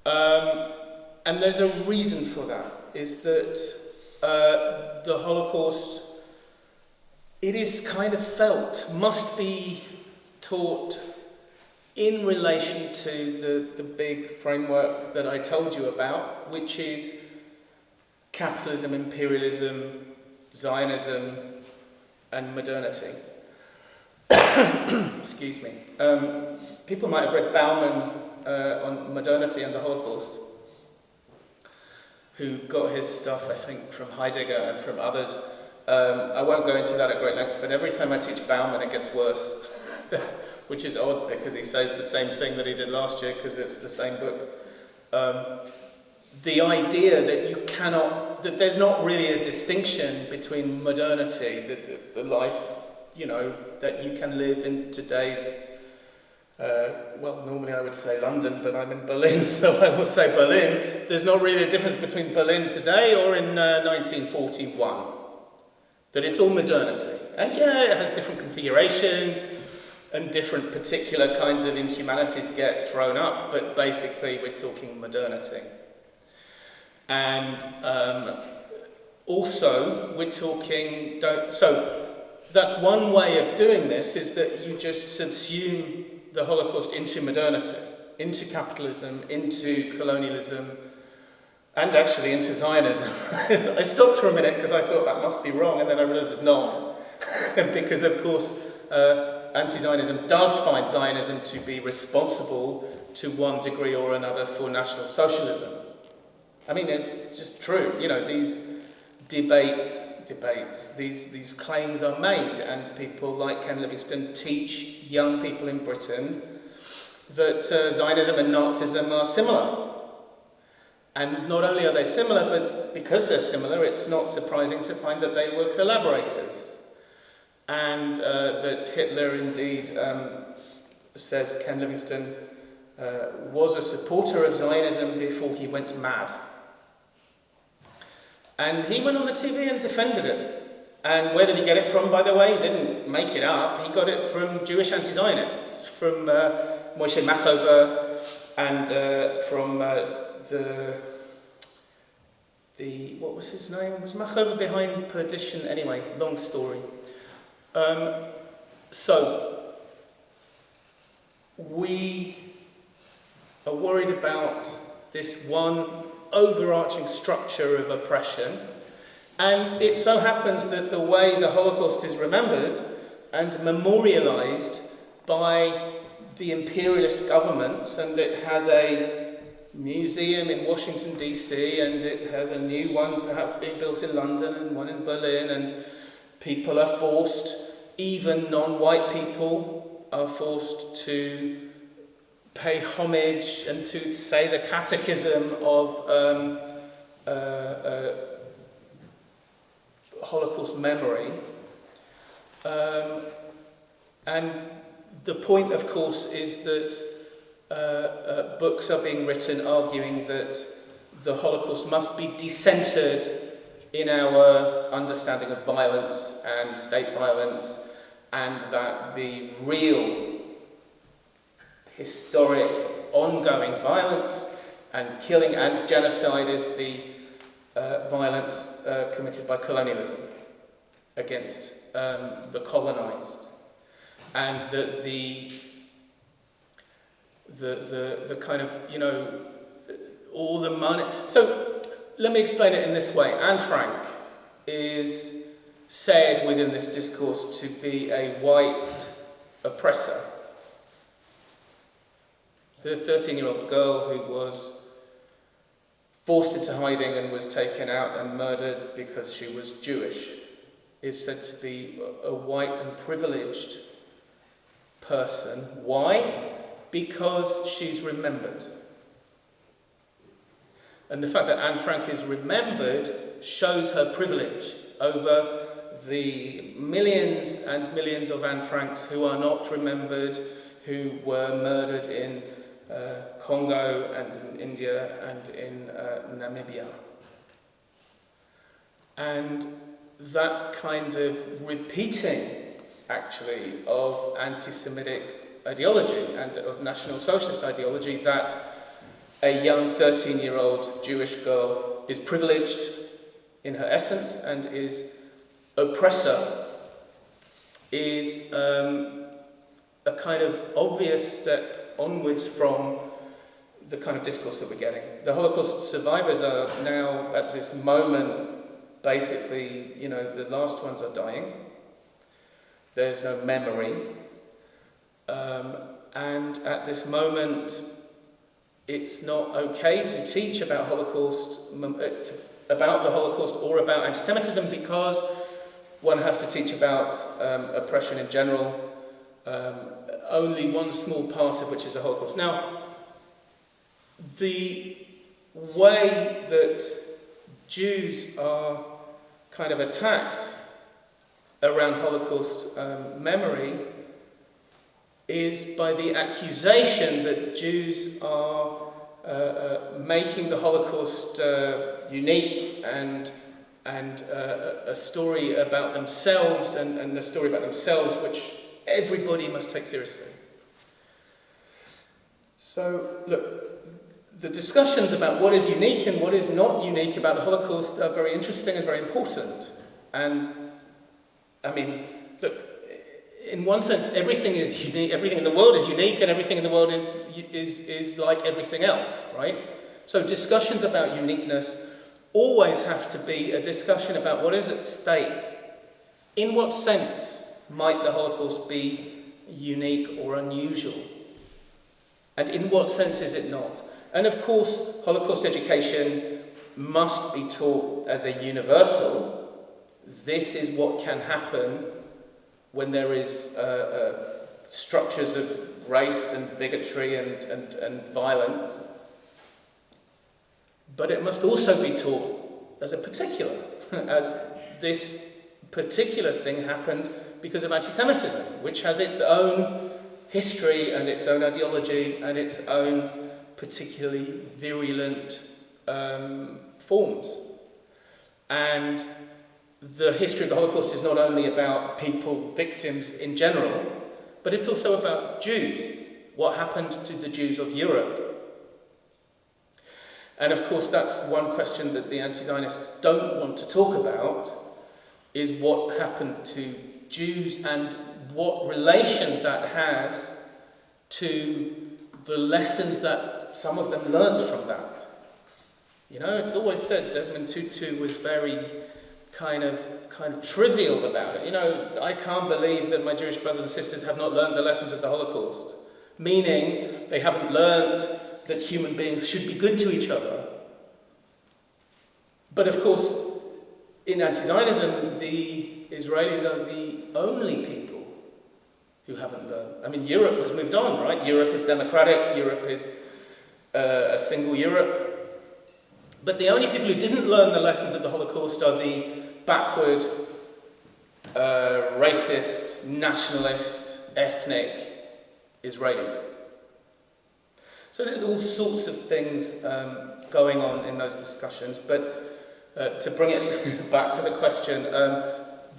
And there's a reason for that, is that the Holocaust, it is kind of felt, must be taught in relation to the big framework that I told you about, which is capitalism, imperialism, Zionism, and modernity. Excuse me. People might have read Bauman on modernity and the Holocaust, who got his stuff, I think, from Heidegger and from others. I won't go into that at great length, but every time I teach Bauman, it gets worse. Which is odd, because he says the same thing that he did last year, because it's the same book. The idea that that there's not really a distinction between modernity, the life, that you can live in today's, normally I would say London, but I'm in Berlin, so I will say Berlin. There's not really a difference between Berlin today or in 1941. That it's all modernity. And yeah, it has different configurations, and different particular kinds of inhumanities get thrown up, but basically we're talking modernity. And also we're talking, so that's one way of doing this, is that you just subsume the Holocaust into modernity, into capitalism, into colonialism, and actually into Zionism. I stopped for a minute because I thought that must be wrong, and then I realised it's not. Because of course, Antizionism does find Zionism to be responsible to one degree or another for National Socialism. I mean, it's just true. These debates, these claims are made, and people like Ken Livingstone teach young people in Britain that Zionism and Nazism are similar. And not only are they similar, but because they're similar, it's not surprising to find that they were collaborators. And that Hitler indeed, says Ken Livingstone, was a supporter of Zionism before he went mad. And he went on the TV and defended it. And where did he get it from, by the way? He didn't make it up. He got it from Jewish anti-Zionists, from Moshe Machover, and from what was his name? Was Machover behind Perdition? Anyway, long story. So, we are worried about this one overarching structure of oppression, and it so happens that the way the Holocaust is remembered and memorialised by the imperialist governments, and it has a museum in Washington DC, and it has a new one perhaps being built in London and one in Berlin, and people are forced, even non-white people are forced to pay homage and to say the catechism of Holocaust memory. And the point, of course, is that books are being written arguing that the Holocaust must be decentered in our understanding of violence and state violence, and that the real historic ongoing violence and killing and genocide is the violence committed by colonialism against the colonized, and that the kind of, all the money. So let me explain it in this way. Anne Frank is said within this discourse to be a white oppressor. The 13-year-old girl who was forced into hiding and was taken out and murdered because she was Jewish is said to be a white and privileged person. Why? Because she's remembered. And the fact that Anne Frank is remembered shows her privilege over the millions and millions of Anne Franks who are not remembered, who were murdered in Congo and in India and in Namibia. And that kind of repeating, actually, of anti-Semitic ideology and of National Socialist ideology, that a young 13-year-old Jewish girl is privileged in her essence and is oppressor, is a kind of obvious step onwards from the kind of discourse that we're getting. The Holocaust survivors are now, at this moment, basically, the last ones are dying. There's no memory. And at this moment, it's not okay to teach about about the Holocaust or about anti-Semitism, because one has to teach about oppression in general, only one small part of which is the Holocaust. Now, the way that Jews are kind of attacked around Holocaust memory is by the accusation that Jews are making the Holocaust unique and a story about themselves and a story about themselves which everybody must take seriously. So, look, the discussions about what is unique and what is not unique about the Holocaust are very interesting and very important. And, I mean, look, in one sense, everything is unique, everything in the world is unique, and everything in the world is like everything else, right? So discussions about uniqueness always have to be a discussion about what is at stake. In what sense might the Holocaust be unique or unusual? And in what sense is it not? And of course, Holocaust education must be taught as a universal. This is what can happen when there is structures of race and bigotry and violence. But it must also be taught as a particular, as this particular thing happened because of anti-Semitism, which has its own history and its own ideology and its own particularly virulent forms. And the history of the Holocaust is not only about people, victims in general, but it's also about Jews, what happened to the Jews of Europe. And of course, that's one question that the anti-Zionists don't want to talk about, is what happened to Jews and what relation that has to the lessons that some of them learned from that. It's always said Desmond Tutu was very kind of trivial about it. I can't believe that my Jewish brothers and sisters have not learned the lessons of the Holocaust. Meaning, they haven't learned that human beings should be good to each other. But of course, in anti-Zionism, the Israelis are the only people who haven't learned. I mean, Europe has moved on, right? Europe is democratic, Europe is a single Europe. But the only people who didn't learn the lessons of the Holocaust are the backward, racist, nationalist, ethnic Israelis. So there's all sorts of things going on in those discussions, but to bring it back to the question,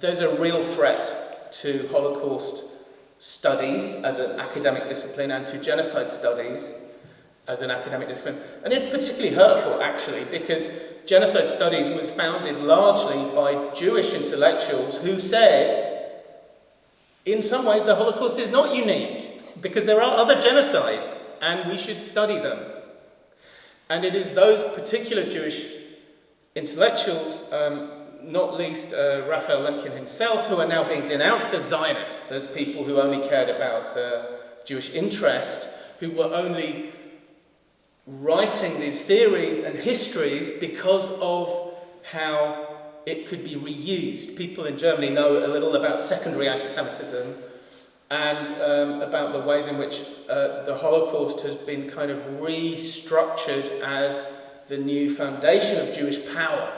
there's a real threat to Holocaust studies as an academic discipline and to genocide studies as an academic discipline. And it's particularly hurtful, actually, because genocide studies was founded largely by Jewish intellectuals who said, in some ways, the Holocaust is not unique, because there are other genocides, and we should study them. And it is those particular Jewish intellectuals, not least Raphael Lemkin himself, who are now being denounced as Zionists, as people who only cared about Jewish interest, who were only writing these theories and histories because of how it could be reused. People in Germany know a little about secondary anti-Semitism, and about the ways in which the Holocaust has been kind of restructured as the new foundation of Jewish power.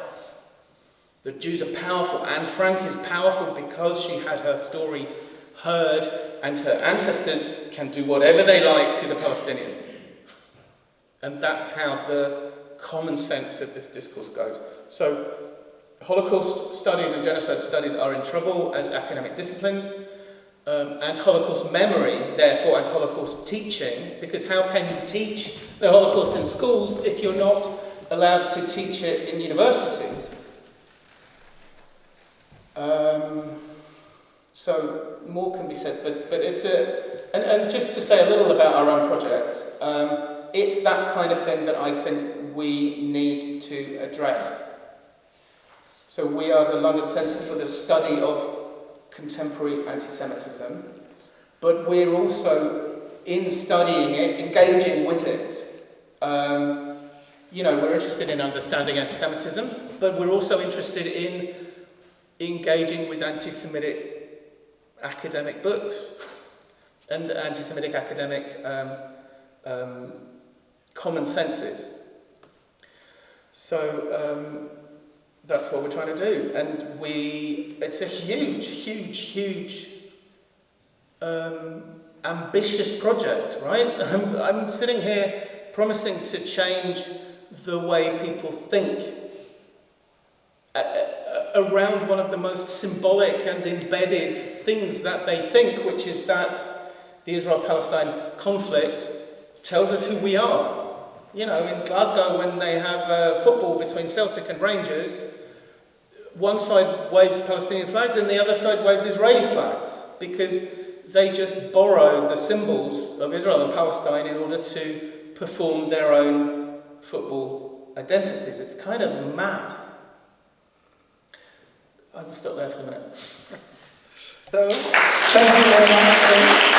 The Jews are powerful. Anne Frank is powerful because she had her story heard, and her ancestors can do whatever they like to the Palestinians. And that's how the common sense of this discourse goes. So Holocaust studies and genocide studies are in trouble as academic disciplines, and Holocaust memory, therefore, and Holocaust teaching, because how can you teach the Holocaust in schools if you're not allowed to teach it in universities? So more can be said, but it's and just to say a little about our own project, it's that kind of thing that I think we need to address. So we are the London Centre for the Study of Contemporary Antisemitism, but we're also, in studying it, engaging with it. We're interested in understanding anti-Semitism, but we're also interested in engaging with anti-Semitic academic books and anti-Semitic academic common senses. So that's what we're trying to do, and it's a huge ambitious project, right? I'm sitting here promising to change the way people think around one of the most symbolic and embedded things that they think, which is that the Israel-Palestine conflict tells us who we are. In Glasgow, when they have football between Celtic and Rangers, one side waves Palestinian flags and the other side waves Israeli flags, because they just borrow the symbols of Israel and Palestine in order to perform their own football identities. It's kind of mad. I will stop there for a minute. So, thank you very much.